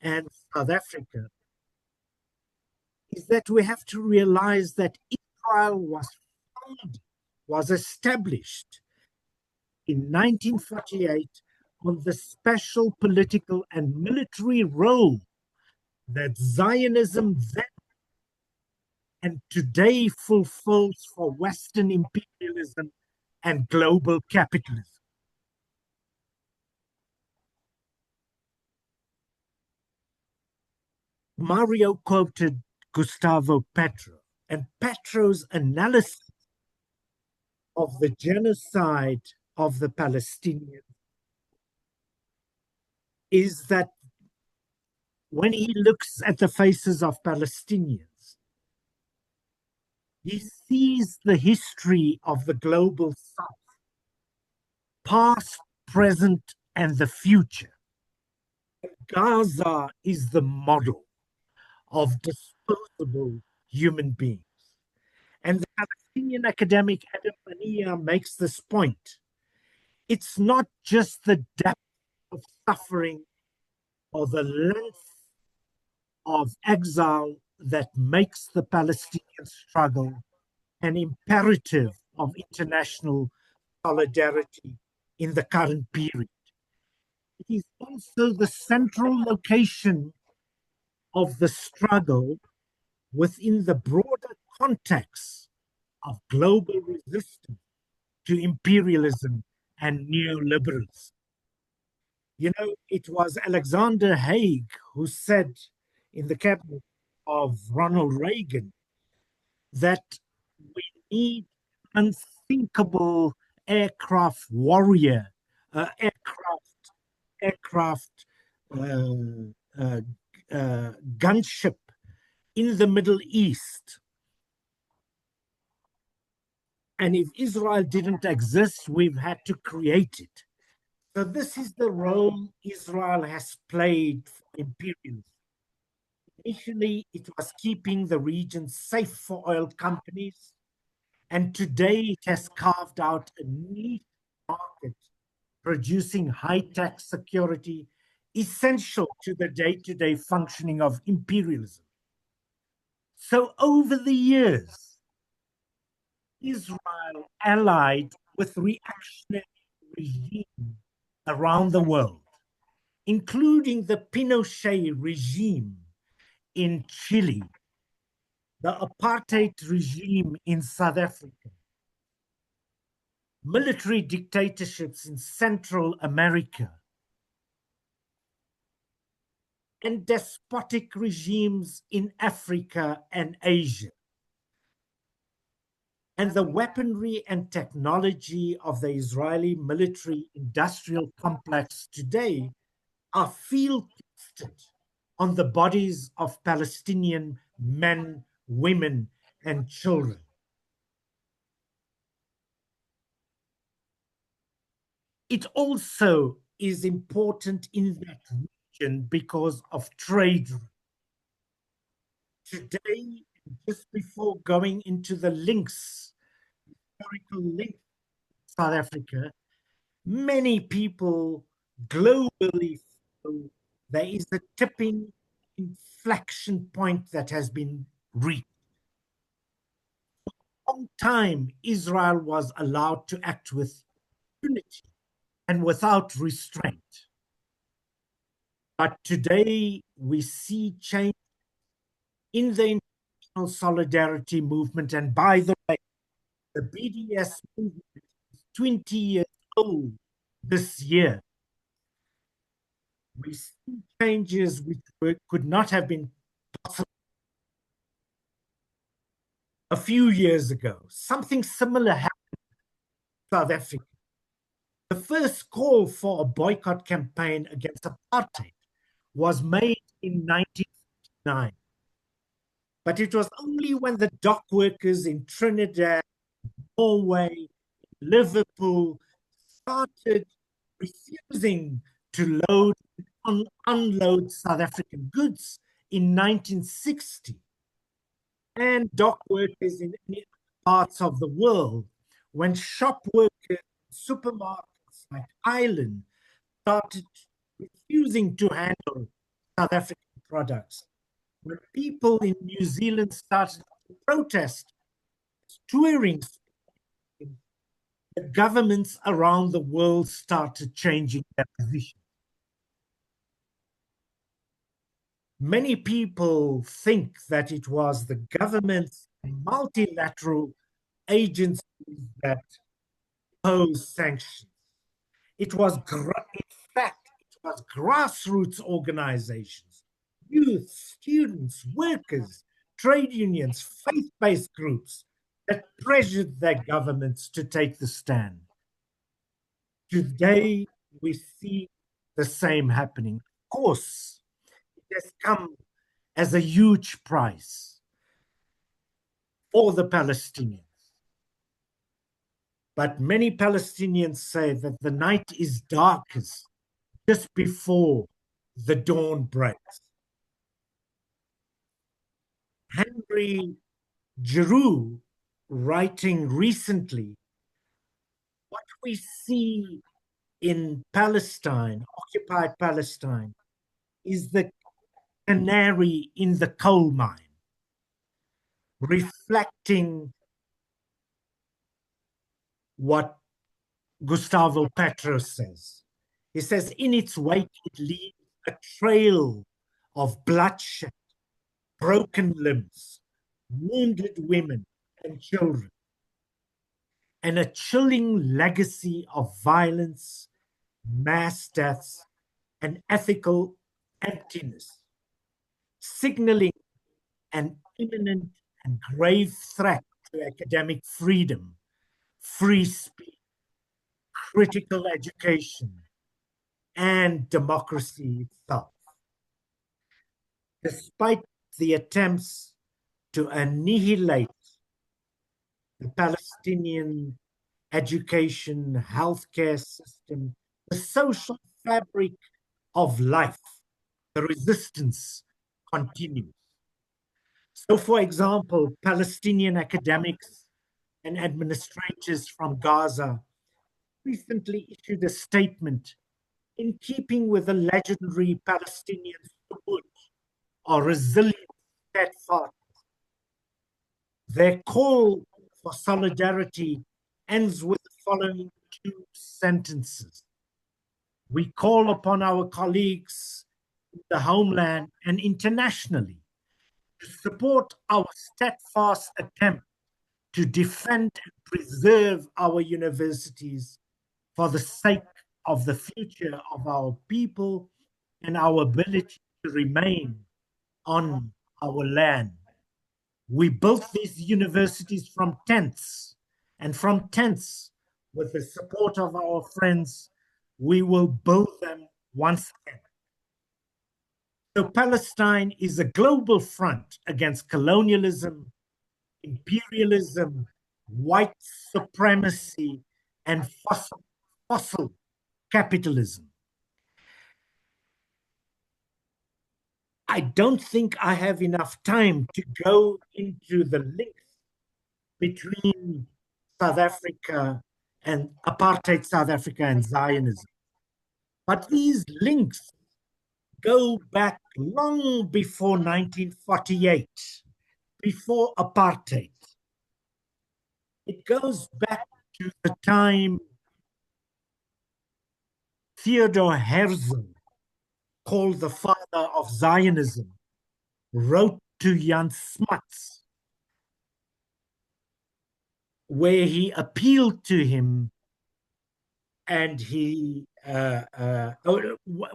and South Africa is that we have to realize that Israel was established in 1948 on the special political and military role that Zionism then and today fulfills for Western imperialism and global capitalism. Mario quoted Gustavo Petro, and Petro's analysis of the genocide of the Palestinians is that when he looks at the faces of Palestinians, he sees the history of the global South, past, present, and the future. Gaza is the model of disposable human beings. And the Palestinian academic Adam Mania makes this point. It's not just the depth of suffering or the length of exile that makes the Palestinian struggle an imperative of international solidarity in the current period. It is also the central location of the struggle within the broader context of global resistance to imperialism and neoliberalism. You know, it was Alexander Haig who said in the cabinet of Ronald Reagan that we need unthinkable aircraft warrior, aircraft gunship in the Middle East. And if Israel didn't exist, we've had to create it. So this is the role Israel has played for imperialism. Initially, it was keeping the region safe for oil companies. And today it has carved out a niche market producing high-tech security essential to the day-to-day functioning of imperialism. So over the years, Israel allied with reactionary regimes around the world, including the Pinochet regime in Chile, the apartheid regime in South Africa, military dictatorships in Central America, and despotic regimes in Africa and Asia. And the weaponry and technology of the Israeli military industrial complex today are field tested on the bodies of Palestinian men, women, and children. It also is important in that region because of trade. Today, just before going into the links, historical links, South Africa, many people globally feel there is a tipping inflection point that has been reached. For a long time, Israel was allowed to act with impunity and without restraint. But today, we see change in the international solidarity movement. And by the way, the BDS movement is 20 years old this year. We see changes which could not have been possible a few years ago. Something similar happened in South Africa. The first call for a boycott campaign against apartheid was made in 1959. But it was only when the dock workers in Trinidad, Norway, Liverpool started refusing to load and unload South African goods in 1960, and dock workers in many parts of the world, when shop workers in supermarkets like Ireland started refusing to handle South African products, when people in New Zealand started to protest, touring, the governments around the world started changing their position. Many people think that it was the government's multilateral agencies that impose sanctions. It was, in fact, it was grassroots organizations, youth, students, workers, trade unions, faith-based groups that pressured their governments to take the stand. Today, we see the same happening. Of course, it has come as a huge price for the Palestinians. But many Palestinians say that the night is darkest just before the dawn breaks. Henry Giroux, writing recently, what we see in Palestine, occupied Palestine, is the canary in the coal mine, reflecting what Gustavo Petro says. He says, in its wake, it leaves a trail of bloodshed, broken limbs, wounded women and children, and a chilling legacy of violence, mass deaths, and ethical emptiness, signaling an imminent and grave threat to academic freedom, free speech, critical education, and democracy itself. Despite the attempts to annihilate the Palestinian education, healthcare system, the social fabric of life, the resistance continues. So, for example, Palestinian academics and administrators from Gaza recently issued a statement in keeping with the legendary Palestinian support or resilient, steadfast. Their call for solidarity ends with the following two sentences. We call upon our colleagues in the homeland and internationally to support our steadfast attempt to defend and preserve our universities for the sake of the future of our people and our ability to remain on our land. We built these universities from tents, and from tents, with the support of our friends, we will build them once again. So Palestine is a global front against colonialism, imperialism, white supremacy, and fossil capitalism. I don't think I have enough time to go into the links between South Africa and apartheid South Africa and Zionism. But these links go back long before 1948, before apartheid. It goes back to the time Theodor Herzl, called the father of Zionism, wrote to Jan Smuts, where he appealed to him, and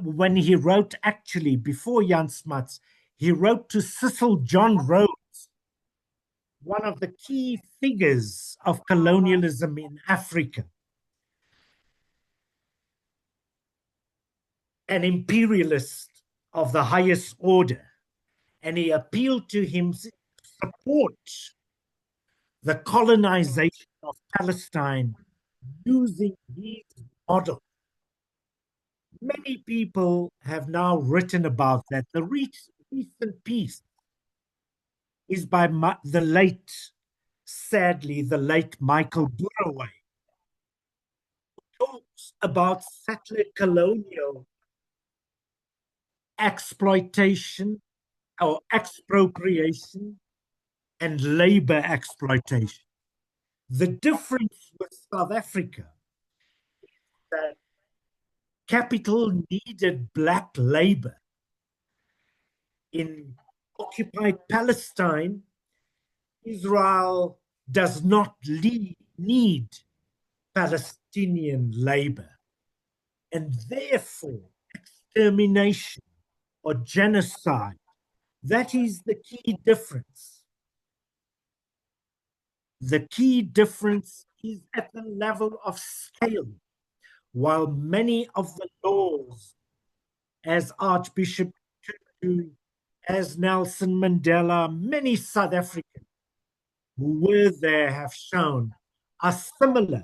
when he wrote, actually, before Jan Smuts, he wrote to Cecil John Rhodes, one of the key figures of colonialism in Africa, an imperialist of the highest order. And he appealed to him to support the colonization of Palestine using his model. Many people have now written about that. The recent piece is by the late, sadly, the late Michael Burraway, who talks about settler colonial exploitation or expropriation and labor exploitation. The difference with South Africa is that capital needed Black labor. In occupied Palestine, Israel does not need Palestinian labor, and therefore extermination or genocide. That is the key difference. The key difference is at the level of scale. While many of the laws, as Archbishop Tutu, as Nelson Mandela, many South Africans who were there have shown, are similar.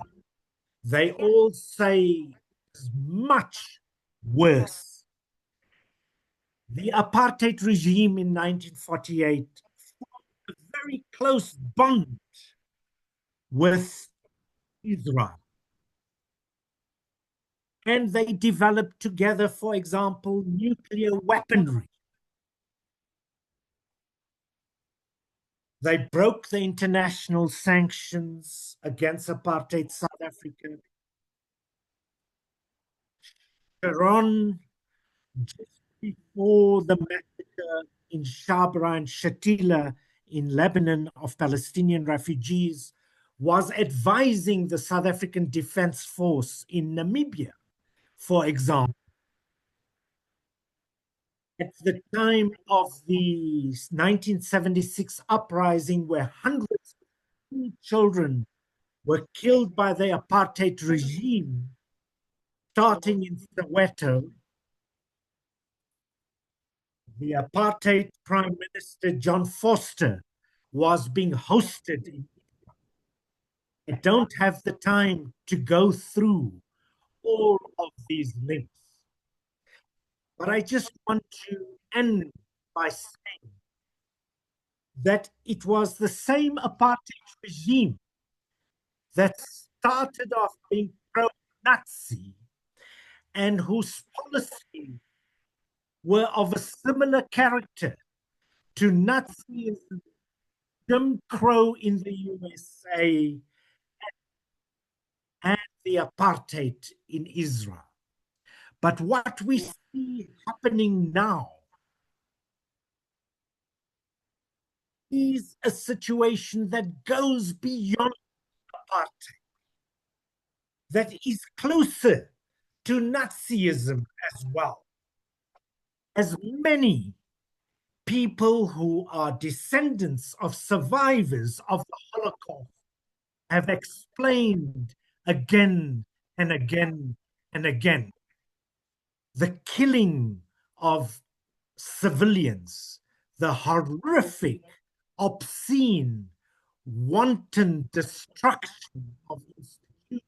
They all say it's much worse. The apartheid regime in 1948 formed a very close bond with Israel. And they developed together, for example, nuclear weaponry. They broke the international sanctions against apartheid South Africa. Sharon, just before the massacre in Shabra and Shatila in Lebanon of Palestinian refugees, was advising the South African Defense Force in Namibia, for example. At the time of the 1976 uprising, where hundreds of children were killed by the apartheid regime, starting in Soweto, the apartheid Prime Minister John Vorster was being hosted. I don't have the time to go through all of these links, but I just want to end by saying that it was the same apartheid regime that started off being pro-Nazi and whose policies were of a similar character to Nazism, Jim Crow in the USA, and the apartheid in Israel. But what we see happening now is a situation that goes beyond apartheid, that is closer to Nazism as well. As many people who are descendants of survivors of the Holocaust have explained again and again and again, the killing of civilians, the horrific, obscene, wanton destruction of institutions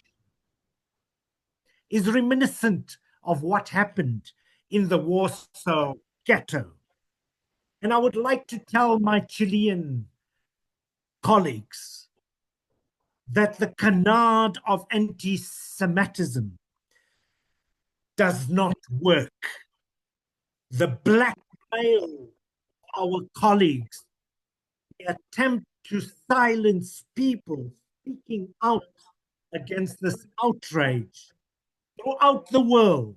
is reminiscent of what happened in the Warsaw Ghetto. And I would like to tell my Chilean colleagues that the canard of anti-Semitism does not work. The blackmail of our colleagues, the attempt to silence people speaking out against this outrage throughout the world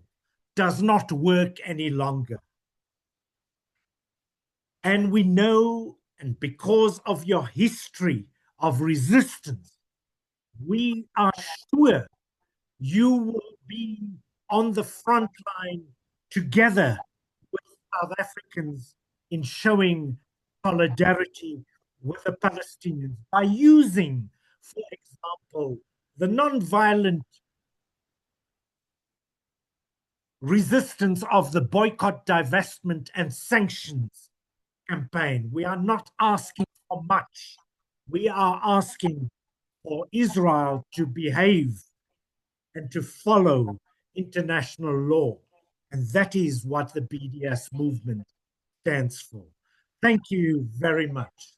does not work any longer. And we know, and because of your history of resistance, we are sure you will be on the front line together with South Africans in showing solidarity with the Palestinians by using, for example, the non-violent resistance of the boycott, divestment, and sanctions campaign. We are not asking for much. We are asking for Israel to behave and to follow international law. And that is what the BDS movement stands for. Thank you very much.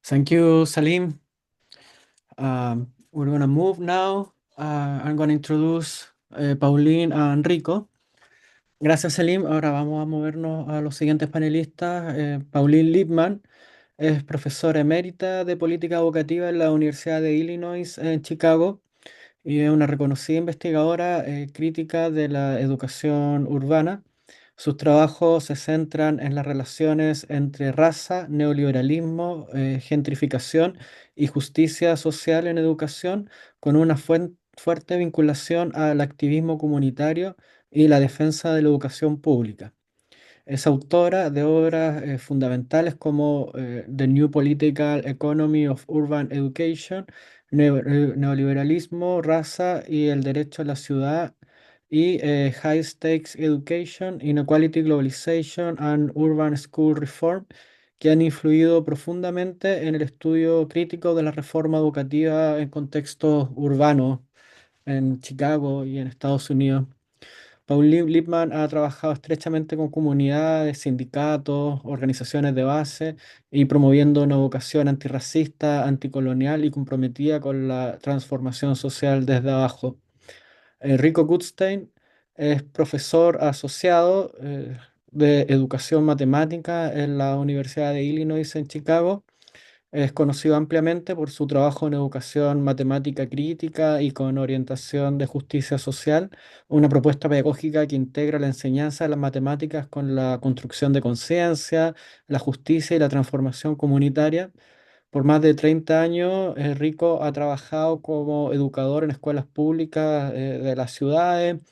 Thank you, Salim. We're going to move now. I'm going to introduce Pauline and Rico. Gracias, Salim. Ahora vamos a movernos a los siguientes panelistas. Pauline Lipman es profesora emérita de política educativa en la Universidad de Illinois en Chicago y es una reconocida investigadora crítica de la educación urbana. Sus trabajos se centran en las relaciones entre raza, neoliberalismo, gentrificación y justicia social en educación, con una fuerte vinculación al activismo comunitario y la defensa de la educación pública. Es autora de obras fundamentales como The New Political Economy of Urban Education, Neoliberalismo, Raza y el Derecho a la Ciudad, y High Stakes Education, Inequality, Globalization and Urban School Reform, que han influido profundamente en el estudio crítico de la reforma educativa en contextos urbanos en Chicago y en Estados Unidos. Pauline Lipman ha trabajado estrechamente con comunidades, sindicatos, organizaciones de base y promoviendo una educación antirracista, anticolonial y comprometida con la transformación social desde abajo. Rico Gutstein es profesor asociado de educación matemática en la Universidad de Illinois en Chicago. Es conocido ampliamente por su trabajo en educación matemática crítica y con orientación de justicia social, una propuesta pedagógica que integra la enseñanza de las matemáticas con la construcción de conciencia, la justicia y la transformación comunitaria. Por más de 30 años, Rico ha trabajado como educador en escuelas públicas de las ciudades,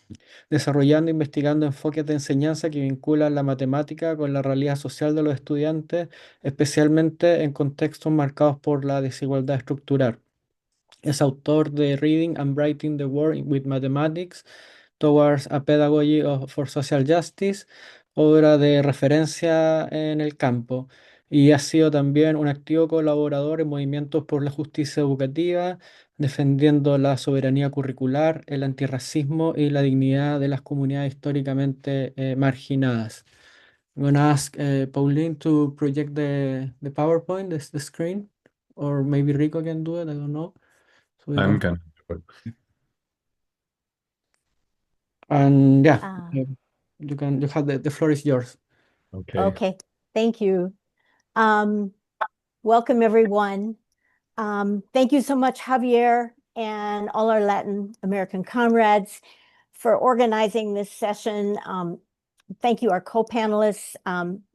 desarrollando e investigando enfoques de enseñanza que vinculan la matemática con la realidad social de los estudiantes, especialmente en contextos marcados por la desigualdad estructural. Es autor de Reading and Writing the World with Mathematics Towards a Pedagogy for Social Justice, obra de referencia en el campo, y ha sido también un activo colaborador en movimientos por la justicia educativa, defendiendo la soberanía curricular, el antirracismo y la dignidad de las comunidades históricamente marginadas. I'm gonna ask Pauline to project the PowerPoint, the screen, or maybe Rico can do it, I don't know. So we I'm can, gonna do it. and yeah, Uh, you have the floor is yours. Okay. Okay, thank you. Welcome, everyone. Thank you so much, Javier, and all our Latin American comrades for organizing this session. Thank you, our co-panelists,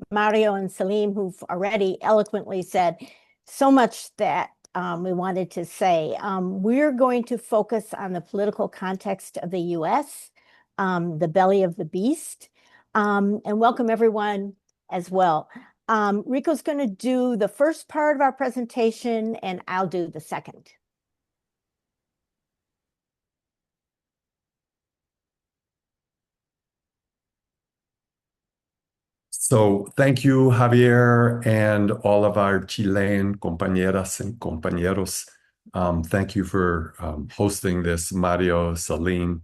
Mario and Salim, who've already eloquently said so much that we wanted to say. We're going to focus on the political context of the US, the belly of the beast, and welcome everyone as well. Rico's going to do the first part of our presentation, and I'll do the second. So thank you, Javier, and all of our Chilean compañeras and compañeros. Thank you for hosting this, Mario, Salim.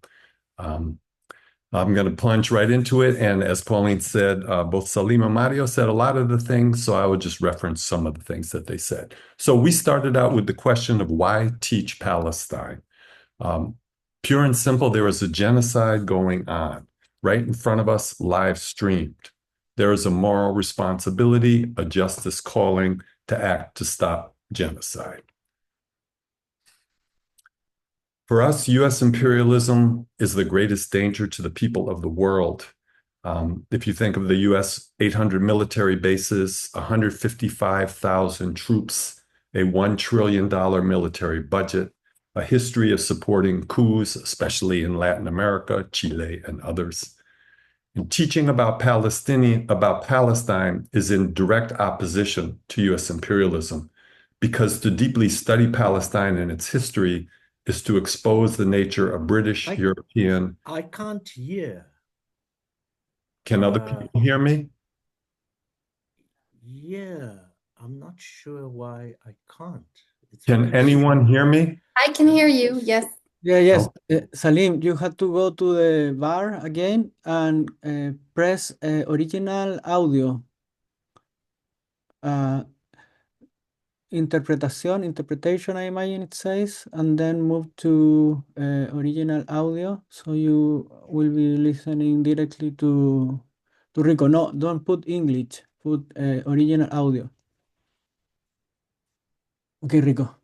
I'm going to plunge right into it. And as Pauline said, both Salim and Mario said a lot of the things, so I will just reference some of the things that they said. So we started out with the question of why teach Palestine? Pure and simple, there was a genocide going on right in front of us, live streamed. There is a moral responsibility, a justice calling to act to stop genocide. For us, US imperialism is the greatest danger to the people of the world. If you think of the US 800 military bases, 155,000 troops, a $1 trillion military budget, a history of supporting coups, especially in Latin America, Chile, and others. And teaching about Palestine is in direct opposition to US imperialism, because to deeply study Palestine and its history is to expose the nature of British, European. I can't hear. Can other people hear me? Yeah, I'm not sure why I can't. Can anyone hear me? I can hear you, yes. Yeah, yes. Oh. Salim, you have to go to the bar again and press original audio. Interpretation, I imagine it says, and then move to original audio. So you will be listening directly to Rico. No, don't put English, put original audio. Okay, Rico.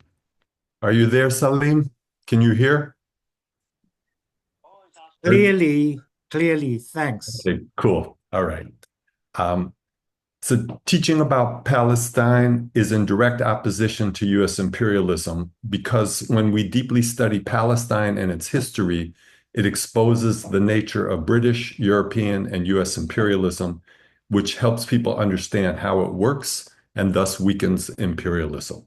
Are you there, Salim? Can you hear? Clearly, thanks. Okay, cool. All right. Um, so teaching about Palestine is in direct opposition to U.S. imperialism because when we deeply study Palestine and its history, it exposes the nature of British, European, and U.S. imperialism, which helps people understand how it works and thus weakens imperialism.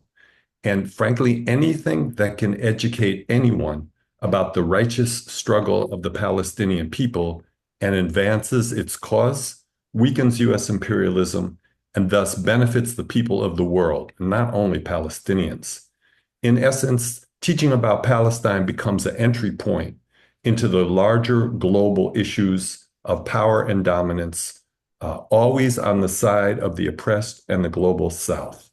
And frankly, anything that can educate anyone about the righteous struggle of the Palestinian people and advances its cause weakens U.S. imperialism and thus benefits the people of the world, not only Palestinians. In essence, teaching about Palestine becomes an entry point into the larger global issues of power and dominance, always on the side of the oppressed and the global South.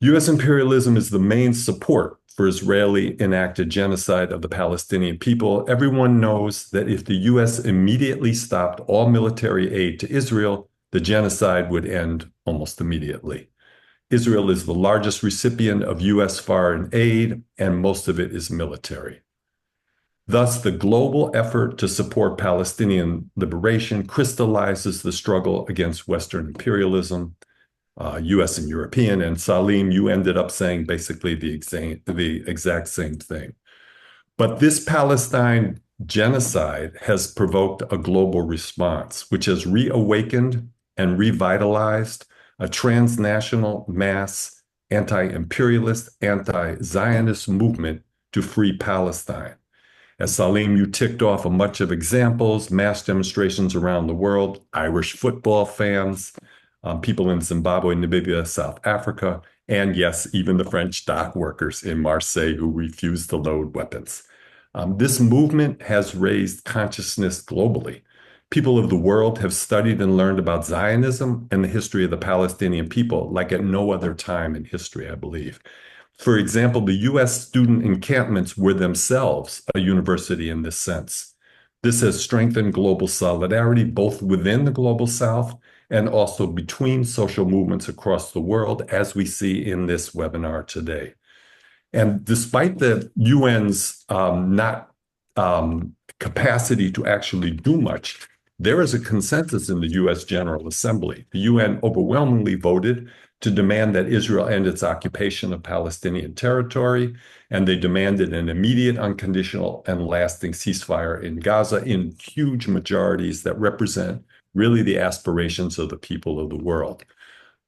U.S. imperialism is the main support for Israeli enacted genocide of the Palestinian people. Everyone knows that if the U.S. immediately stopped all military aid to Israel, the genocide would end almost immediately. Israel is the largest recipient of U.S. foreign aid, and most of it is military. Thus, the global effort to support Palestinian liberation crystallizes the struggle against Western imperialism, US and European, and Salim, you ended up saying basically the exact same thing. But this Palestine genocide has provoked a global response, which has reawakened and revitalized a transnational mass anti-imperialist, anti-Zionist movement to free Palestine. As Salim, you ticked off a bunch of examples, mass demonstrations around the world, Irish football fans, people in Zimbabwe, Namibia, South Africa, and yes, even the French dock workers in Marseille who refused to load weapons. This movement has raised consciousness globally. People of the world have studied and learned about Zionism and the history of the Palestinian people like at no other time in history, I believe. For example, the US student encampments were themselves a university in this sense. This has strengthened global solidarity both within the global South and also between social movements across the world, as we see in this webinar today. And despite the UN's capacity to actually do much, there is a consensus in the US General Assembly. The UN overwhelmingly voted to demand that Israel end its occupation of Palestinian territory, and they demanded an immediate, unconditional, and lasting ceasefire in Gaza in huge majorities that represent really the aspirations of the people of the world.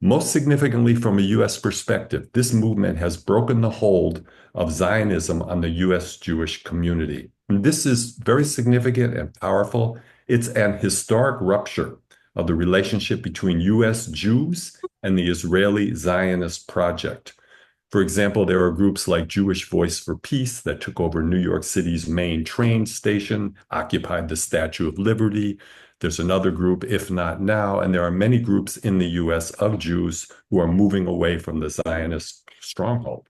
Most significantly, from a US perspective, this movement has broken the hold of Zionism on the US Jewish community. And this is very significant and powerful. It's an historic rupture of the relationship between US Jews and the Israeli Zionist project. For example, there are groups like Jewish Voice for Peace that took over New York City's main train station, occupied the Statue of Liberty. There's another group, If Not Now, and there are many groups in the US of Jews who are moving away from the Zionist stronghold.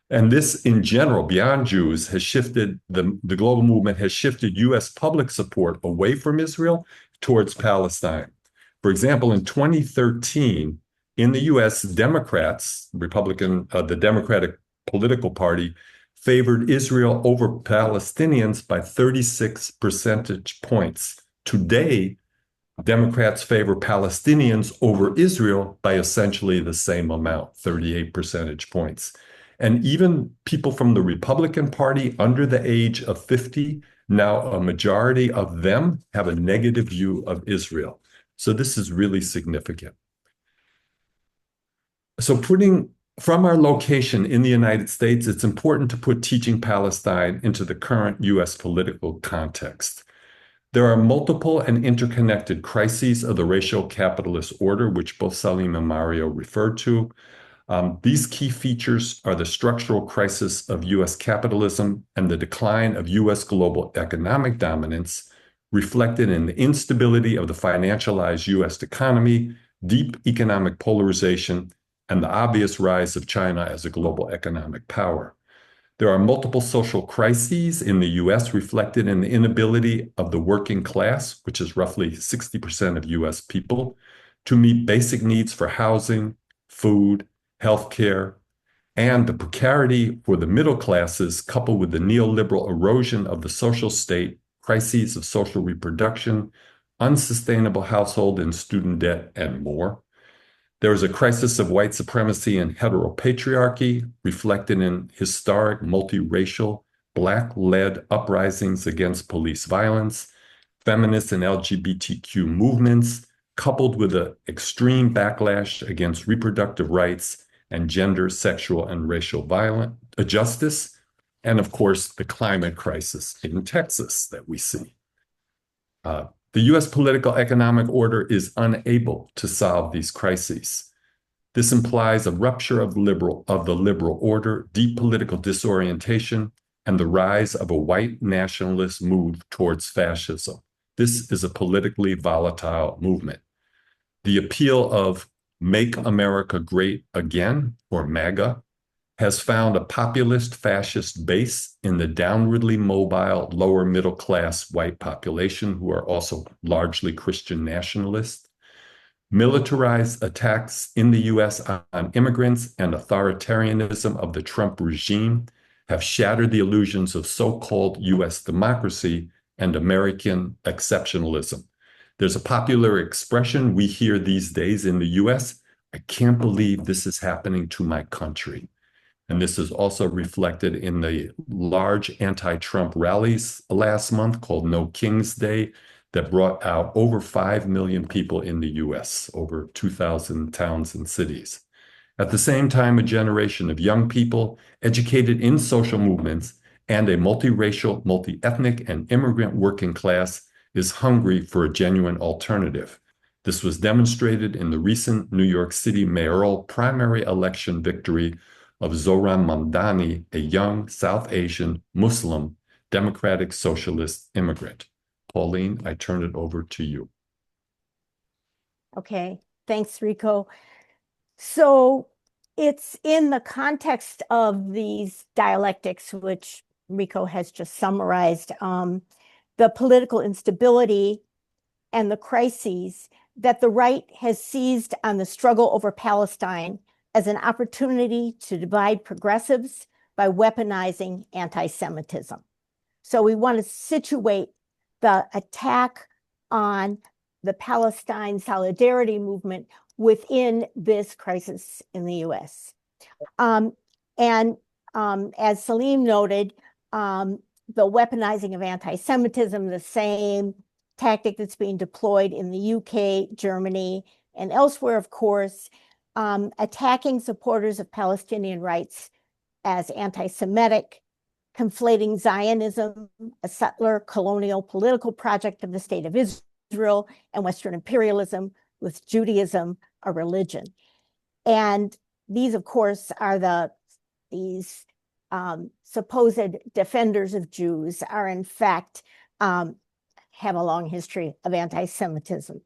And this, in general, beyond Jews, has shifted, the global movement has shifted US public support away from Israel towards Palestine. For example, in 2013, in the US, Democrats, the Democratic political party, favored Israel over Palestinians by 36 percentage points. Today, Democrats favor Palestinians over Israel by essentially the same amount, 38 percentage points. And even people from the Republican Party under the age of 50, now a majority of them have a negative view of Israel. So this is really significant. So from our location in the United States, it's important to put teaching Palestine into the current US political context. There are multiple and interconnected crises of the racial capitalist order, which both Salim and Mario referred to. These key features are the structural crisis of US capitalism and the decline of US global economic dominance, reflected in the instability of the financialized US economy, deep economic polarization, and the obvious rise of China as a global economic power. There are multiple social crises in the US reflected in the inability of the working class, which is roughly 60% of US people, to meet basic needs for housing, food, healthcare, and the precarity for the middle classes, coupled with the neoliberal erosion of the social state, crises of social reproduction, unsustainable household and student debt, and more. There is a crisis of white supremacy and heteropatriarchy reflected in historic multiracial Black-led uprisings against police violence, feminist and LGBTQ movements, coupled with an extreme backlash against reproductive rights and gender, sexual, and racial justice, and of course, the climate crisis in Texas that we see. The U.S. political economic order is unable to solve these crises. This implies a rupture of the liberal order, deep political disorientation, and the rise of a white nationalist move towards fascism. This is a politically volatile movement. The appeal of Make America Great Again, or MAGA, has found a populist fascist base in the downwardly mobile lower middle class white population who are also largely Christian nationalists. Militarized attacks in the US on immigrants and authoritarianism of the Trump regime have shattered the illusions of so-called US democracy and American exceptionalism. There's a popular expression we hear these days in the US, I can't believe this is happening to my country. And this is also reflected in the large anti-Trump rallies last month called No King's Day that brought out over 5 million people in the US, over 2,000 towns and cities. At the same time, a generation of young people educated in social movements and a multiracial, multi-ethnic, and immigrant working class is hungry for a genuine alternative. This was demonstrated in the recent New York City mayoral primary election victory of Zohran Mamdani, a young South Asian Muslim democratic socialist immigrant. Pauline, I turn it over to you. Okay, thanks, Rico. So it's in the context of these dialectics, which Rico has just summarized, the political instability and the crises, that the right has seized on the struggle over Palestine as an opportunity to divide progressives by weaponizing anti-Semitism. So we want to situate the attack on the Palestine solidarity movement within this crisis in the US. As Salim noted, the weaponizing of anti-Semitism, the same tactic that's being deployed in the UK, Germany, and elsewhere, of course, attacking supporters of Palestinian rights as anti-Semitic, conflating Zionism, a settler colonial political project of the state of Israel, and Western imperialism with Judaism, a religion. And these, of course, are these supposed defenders of Jews are in fact have a long history of anti-Semitism.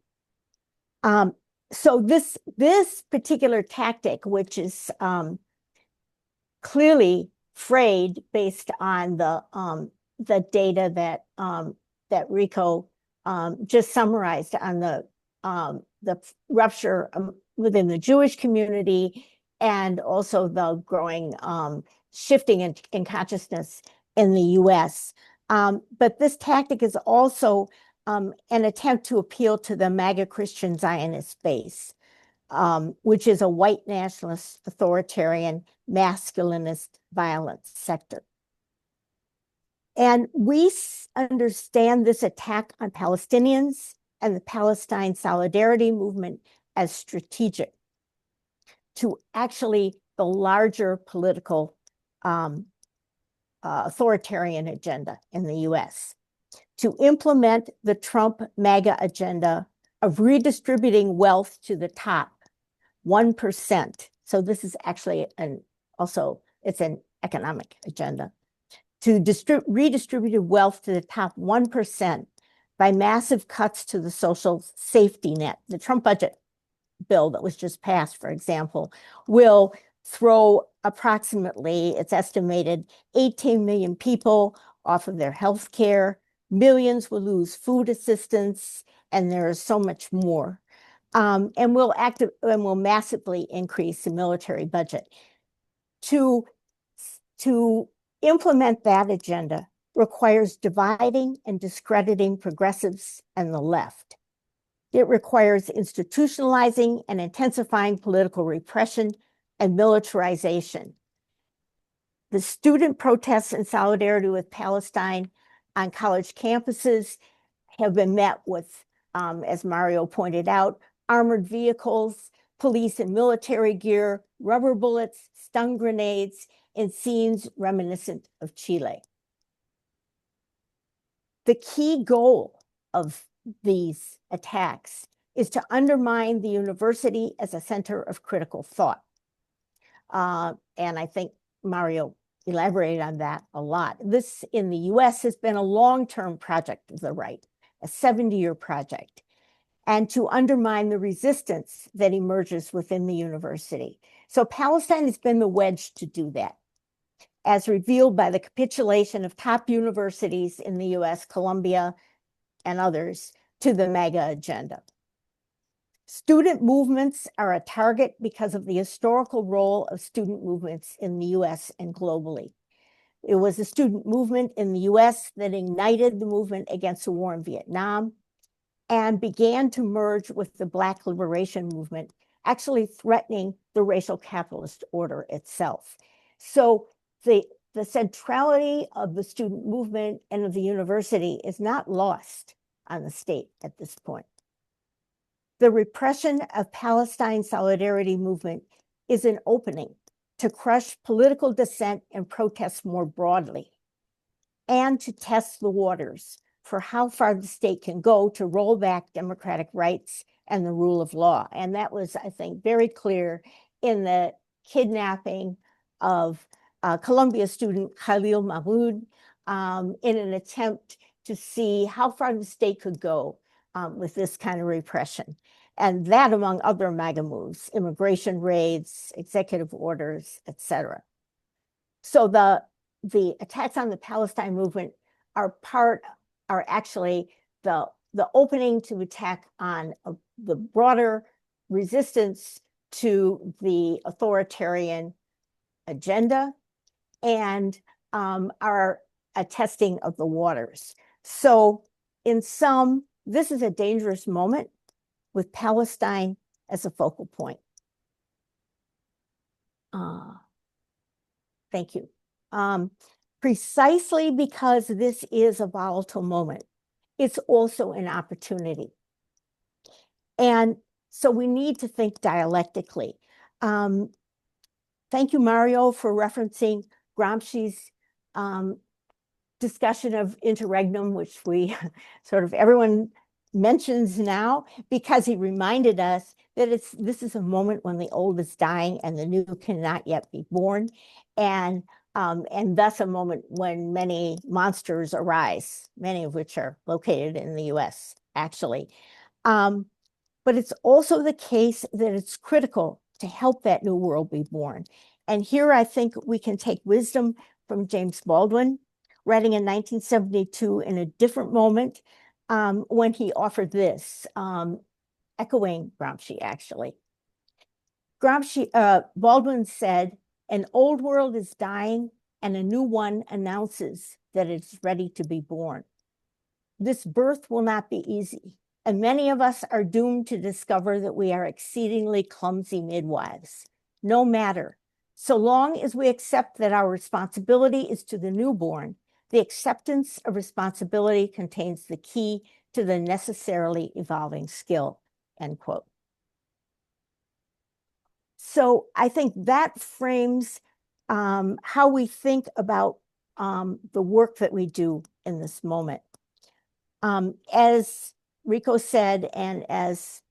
So this particular tactic, which is clearly frayed based on the data that Rico just summarized on the rupture within the Jewish community, and also the growing shifting in consciousness in the US. But this tactic is also an attempt to appeal to the MAGA Christian Zionist base, which is a white nationalist, authoritarian, masculinist violence sector. And we understand this attack on Palestinians and the Palestine solidarity movement as strategic to actually the larger political authoritarian agenda in the US, to implement the Trump MAGA agenda of redistributing wealth to the top 1%. So this is actually it's an economic agenda, to redistribute wealth to the top 1% by massive cuts to the social safety net. The Trump budget bill that was just passed, for example, will throw approximately, it's estimated, 18 million people off of their health care. Millions will lose food assistance, and there is so much more. And will massively increase the military budget. To implement that agenda requires dividing and discrediting progressives and the left. It requires institutionalizing and intensifying political repression and militarization. The student protests in solidarity with Palestine on college campuses have been met with, as Mario pointed out, armored vehicles, police and military gear, rubber bullets, stun grenades, and scenes reminiscent of Chile. The key goal of these attacks is to undermine the university as a center of critical thought. And I think Mario elaborated on that a lot. This in the US has been a long-term project of the right, a 70-year project, and to undermine the resistance that emerges within the university. So Palestine has been the wedge to do that, as revealed by the capitulation of top universities in the US, Columbia, and others, to the MAGA agenda. Student movements are a target because of the historical role of student movements in the US and globally. It was the student movement in the US that ignited the movement against the war in Vietnam and began to merge with the Black liberation movement, actually threatening the racial capitalist order itself. So the centrality of the student movement and of the university is not lost on the state at this point. The repression of Palestine solidarity movement is an opening to crush political dissent and protests more broadly, and to test the waters for how far the state can go to roll back democratic rights and the rule of law. And that was, I think, very clear in the kidnapping of Columbia student Khalil Mahmoud in an attempt to see how far the state could go with this kind of repression. And that, among other MAGA moves, immigration raids, executive orders, etc. So the attacks on the Palestine movement are actually the opening to attack on the broader resistance to the authoritarian agenda, and are a testing of the waters. So in sum, this is a dangerous moment with Palestine as a focal point. Thank you. Precisely because this is a volatile moment, it's also an opportunity. And so we need to think dialectically. Thank you, Mario, for referencing Gramsci's discussion of interregnum, which we sort of everyone mentions now, because he reminded us that this is a moment when the old is dying and the new cannot yet be born, and thus a moment when many monsters arise, many of which are located in the US, actually. But it's also the case that it's critical to help that new world be born. And here I think we can take wisdom from James Baldwin, writing in 1972 in a different moment, when he offered this, echoing Gramsci, actually. Baldwin said, "An old world is dying and a new one announces that it's ready to be born. This birth will not be easy, and many of us are doomed to discover that we are exceedingly clumsy midwives. No matter, so long as we accept that our responsibility is to the newborn, the acceptance of responsibility contains the key to the necessarily evolving skill," end quote. So I think that frames how we think about the work that we do in this moment. As Rico said, and as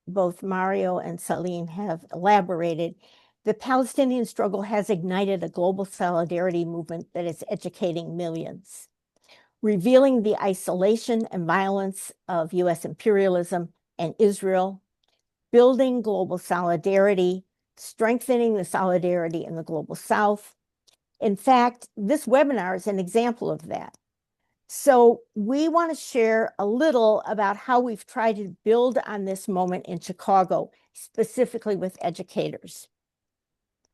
both Mario and Salim have elaborated, the Palestinian struggle has ignited a global solidarity movement that is educating millions, revealing the isolation and violence of US imperialism and Israel, building global solidarity, strengthening the solidarity in the global South. In fact, this webinar is an example of that. So we want to share a little about how we've tried to build on this moment in Chicago, specifically with educators.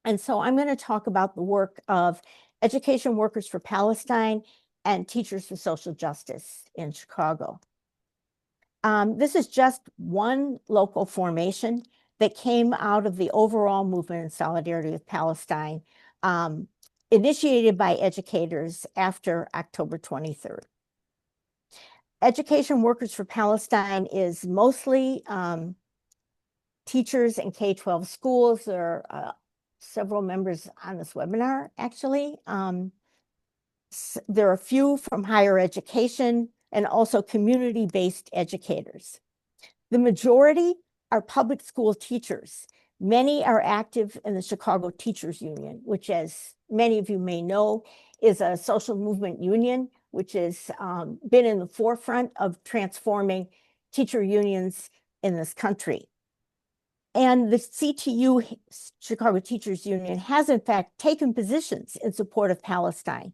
And so I'm going to talk about the work of Education Workers for Palestine and Teachers for Social Justice in Chicago. This is just one local formation that came out of the overall movement in solidarity with Palestine, initiated by educators after October 23rd. Education Workers for Palestine is mostly teachers in K-12 schools. There are several members on this webinar, actually. There are a few from higher education and also community-based educators. The majority are public school teachers. Many are active in the Chicago Teachers Union, which, as many of you may know, is a social movement union, which has been in the forefront of transforming teacher unions in this country. And the CTU, Chicago Teachers Union, has in fact taken positions in support of Palestine,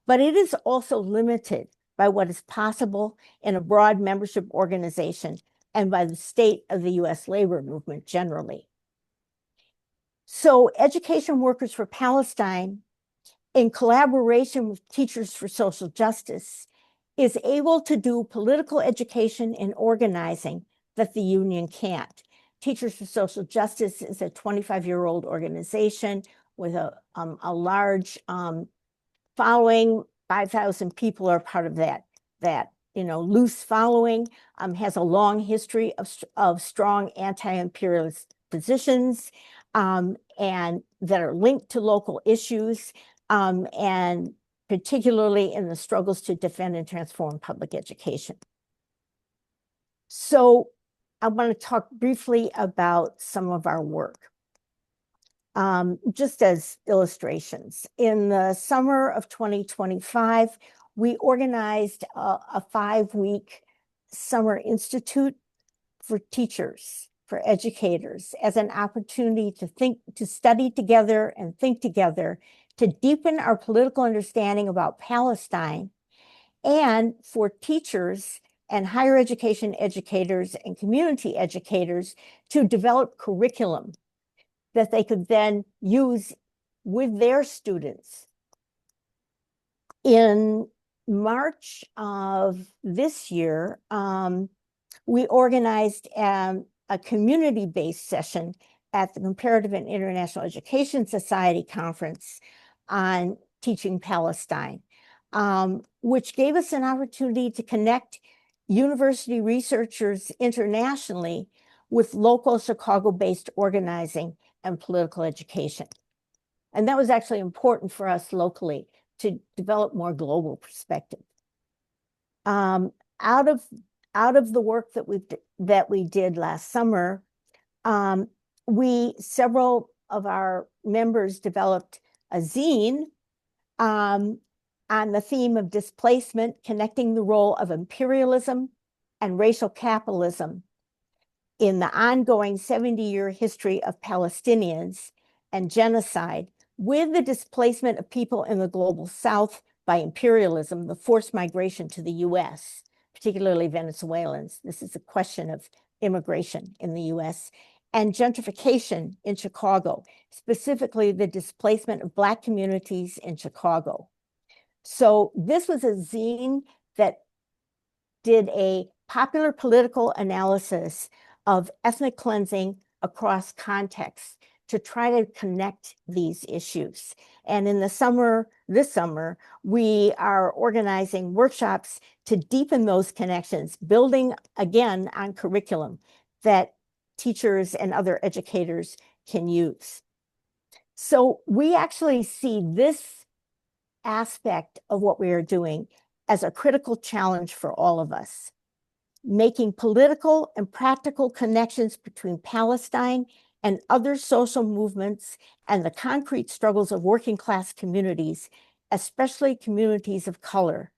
but it is also limited by what is possible in a broad membership organization and by the state of the US labor movement generally. So Education Workers for Palestine, in collaboration with Teachers for Social Justice, is able to do political education and organizing that the union can't. Teachers for Social Justice is a 25-year-old organization with a large following. 5,000 people are part of that loose following, has a long history of strong anti-imperialist positions, and that are linked to local issues, and particularly in the struggles to defend and transform public education. So I want to talk briefly about some of our work. Just as illustrations, in the summer of 2025, we organized a 5-week summer institute for teachers, for educators, as an opportunity to study together and think together, to deepen our political understanding about Palestine, and for teachers and higher education educators and community educators to develop curriculum that they could then use with their students. In March of this year, we organized a community-based session at the Comparative and International Education Society Conference on Teaching Palestine, which gave us an opportunity to connect university researchers internationally with local Chicago-based organizing and political education. And that was actually important for us locally to develop more global perspective. Out of the work that we did last summer, several of our members developed a zine on the theme of displacement, connecting the role of imperialism and racial capitalism in the ongoing 70-year history of Palestinians and genocide, with the displacement of people in the global South by imperialism, the forced migration to the US, particularly Venezuelans. This is a question of immigration in the US, and gentrification in Chicago, specifically the displacement of Black communities in Chicago. So this was a zine that did a popular political analysis of ethnic cleansing across contexts to try to connect these issues. And in this summer, we are organizing workshops to deepen those connections, building again on curriculum that teachers and other educators can use. So we actually see this aspect of what we are doing as a critical challenge for all of us, making political and practical connections between Palestine and other social movements and the concrete struggles of working class communities, especially communities of color.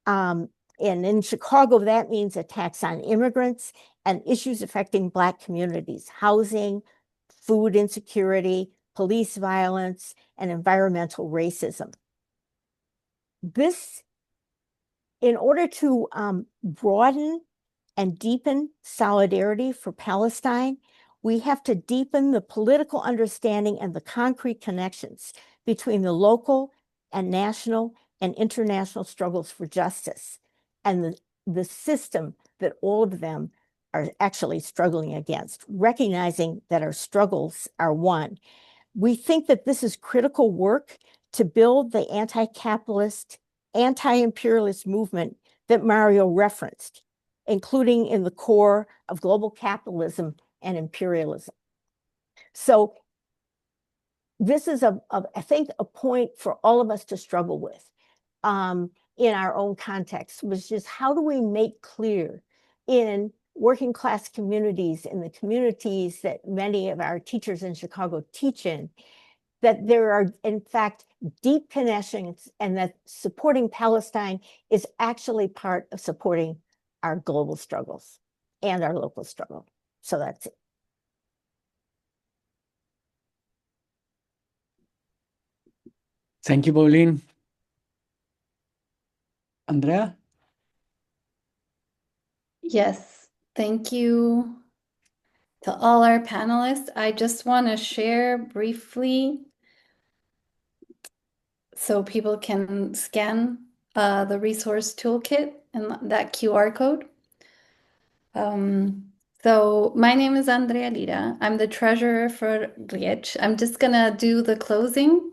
And in Chicago, that means attacks on immigrants and issues affecting Black communities, housing, food insecurity, police violence, and environmental racism. This, in order to broaden and deepen solidarity for Palestine, we have to deepen the political understanding and the concrete connections between the local and national and international struggles for justice, and the system that all of them are actually struggling against, recognizing that our struggles are one. We think that this is critical work to build the anti-capitalist, anti-imperialist movement that Mario referenced, including in the core of global capitalism and imperialism. So this is, I think, a point for all of us to struggle with in our own context, which is how do we make clear in working class communities, in the communities that many of our teachers in Chicago teach in, that there are, in fact, deep connections and that supporting Palestine is actually part of supporting our global struggles and our local struggle. So that's it. Thank you, Pauline. Andrea? Yes, thank you to all our panelists. I just want to share briefly so people can scan the resource toolkit and that QR code. So my name is Andrea Lira. I'm the treasurer for RIECH. I'm just gonna do the closing.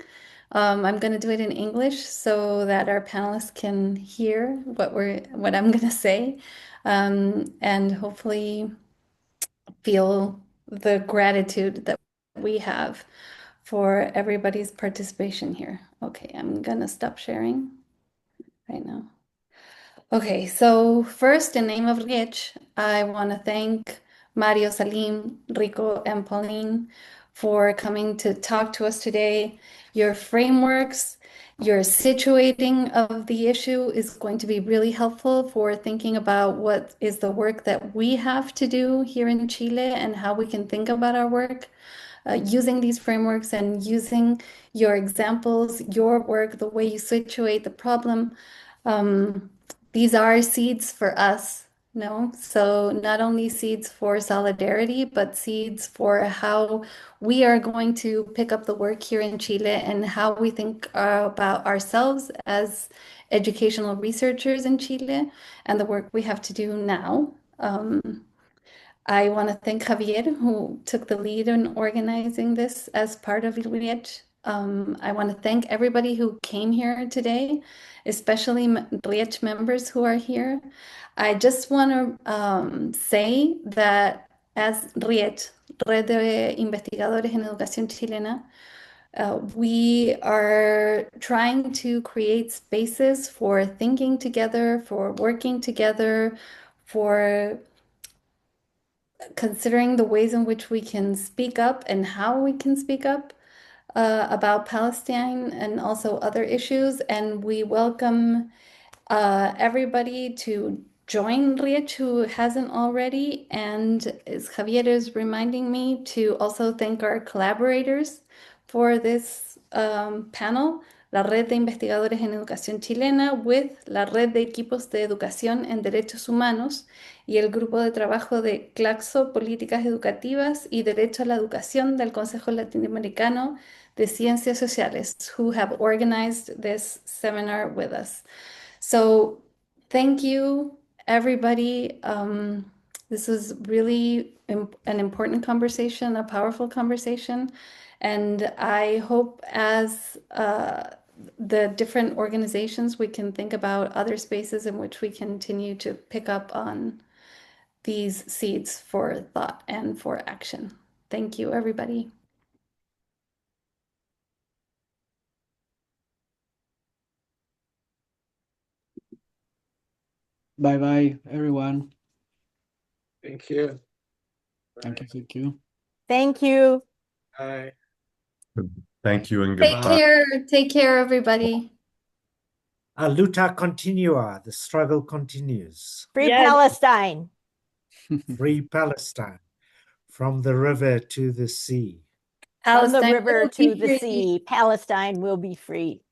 I'm gonna do it in English so that our panelists can hear what I'm gonna say, and hopefully feel the gratitude that we have for everybody's participation here. Okay, I'm gonna stop sharing right now. Okay, so first, in name of RIECH, I want to thank Mario, Salim, Rico, and Pauline for coming to talk to us today. Your frameworks, your situating of the issue is going to be really helpful for thinking about what is the work that we have to do here in Chile and how we can think about our work. Using these frameworks and using your examples, your work, the way you situate the problem. These are seeds for us, no? So not only seeds for solidarity, but seeds for how we are going to pick up the work here in Chile and how we think about ourselves as educational researchers in Chile and the work we have to do now. I want to thank Javier, who took the lead in organizing this as part of RIECH. I want to thank everybody who came here today, especially RIECH members who are here. I just want to say that as RIECH, Red de Investigadores en Educación Chilena, we are trying to create spaces for thinking together, for working together, for considering the ways in which we can speak up and how we can speak up about Palestine and also other issues. And we welcome everybody to join RIECH who hasn't already. And as Javier is reminding me to also thank our collaborators for this panel, la Red de Investigadores en Educación Chilena, with la Red de Equipos de Educación en Derechos Humanos y el grupo de trabajo de CLACSO, Políticas Educativas y Derecho a la Educación del Consejo Latinoamericano de Ciencias Sociales, who have organized this seminar with us. So thank you, everybody. This is really an important conversation, a powerful conversation. And I hope as the different organizations, we can think about other spaces in which we continue to pick up on these seeds for thought and for action. Thank you, everybody. Bye-bye, everyone. Thank you. Thank you, thank you. Thank you. Bye. Thank you and Take goodbye. care. Take care, everybody. Luta continua. The struggle continues. Free Yes. Palestine. Free Palestine. From the river to the sea. From the Palestine river will to be the free. sea, Palestine will be free.